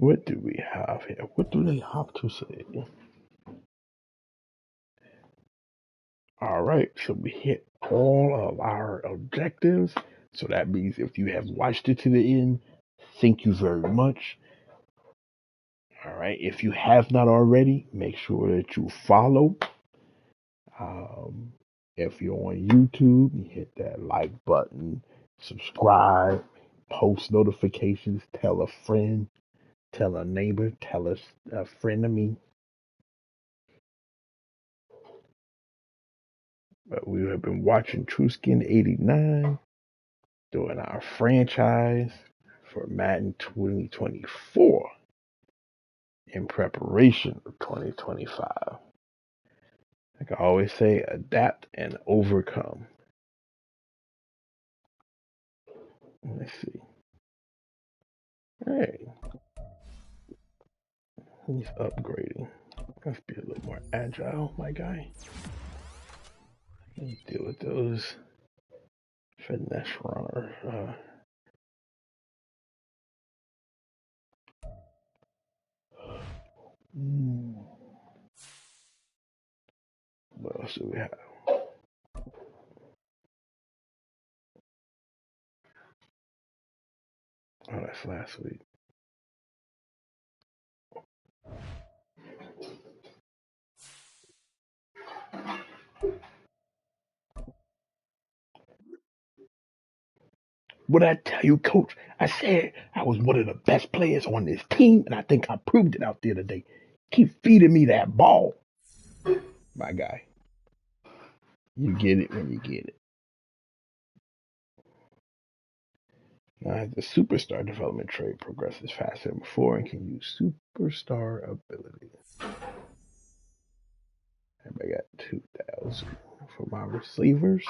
What do we have here? What do they have to say? All right, so we hit all of our objectives. So that means if you have watched it to the end, thank you very much. All right, if you have not already, make sure that you follow. If you're on YouTube, you hit that like button, subscribe, post notifications, tell a friend, tell a neighbor, tell a friend of me. But we have been watching Truskin 89, doing our franchise for Madden 2024 in preparation for 2025. Like I always say, adapt and overcome. Let's see. Hey, he's upgrading. Let's be a little more agile, my guy. You deal with those finesse runner. What else do we have? Oh, that's last week. What did I tell you, coach? I said I was one of the best players on this team, and I think I proved it out there today. Keep feeding me that ball, my guy. You get it when you get it. Now, the superstar development trait progresses faster than before and can use superstar abilities. I got 2,000 for my receivers.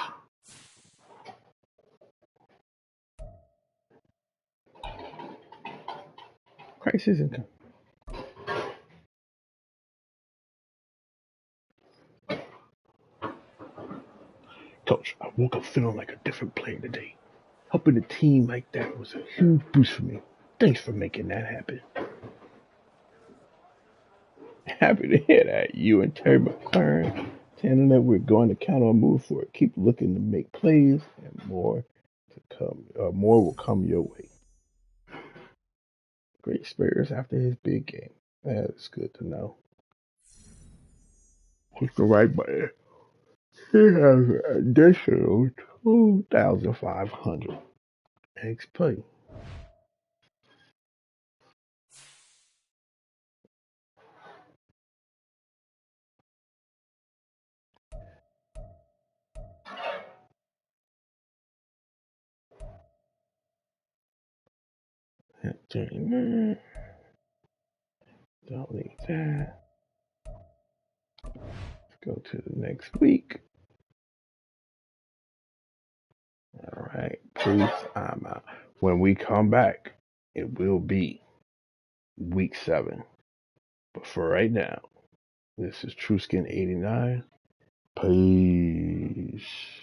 Crisis income. Coach, I woke up feeling like a different player today. Helping a team like that was a huge boost for me. Thanks for making that happen. Happy to hear that. You and Terry McLaurin telling that we're going to count on move for it. Keep looking to make plays, and more to come. More will come your way. Great spirits after his big game. That's good to know. What's the right button? He has an additional 2,500 XP. Don't need that. Let's go to the next week. All right, please, I'm out. When we come back, it will be week 7. But for right now, this is Truskin 89. Peace.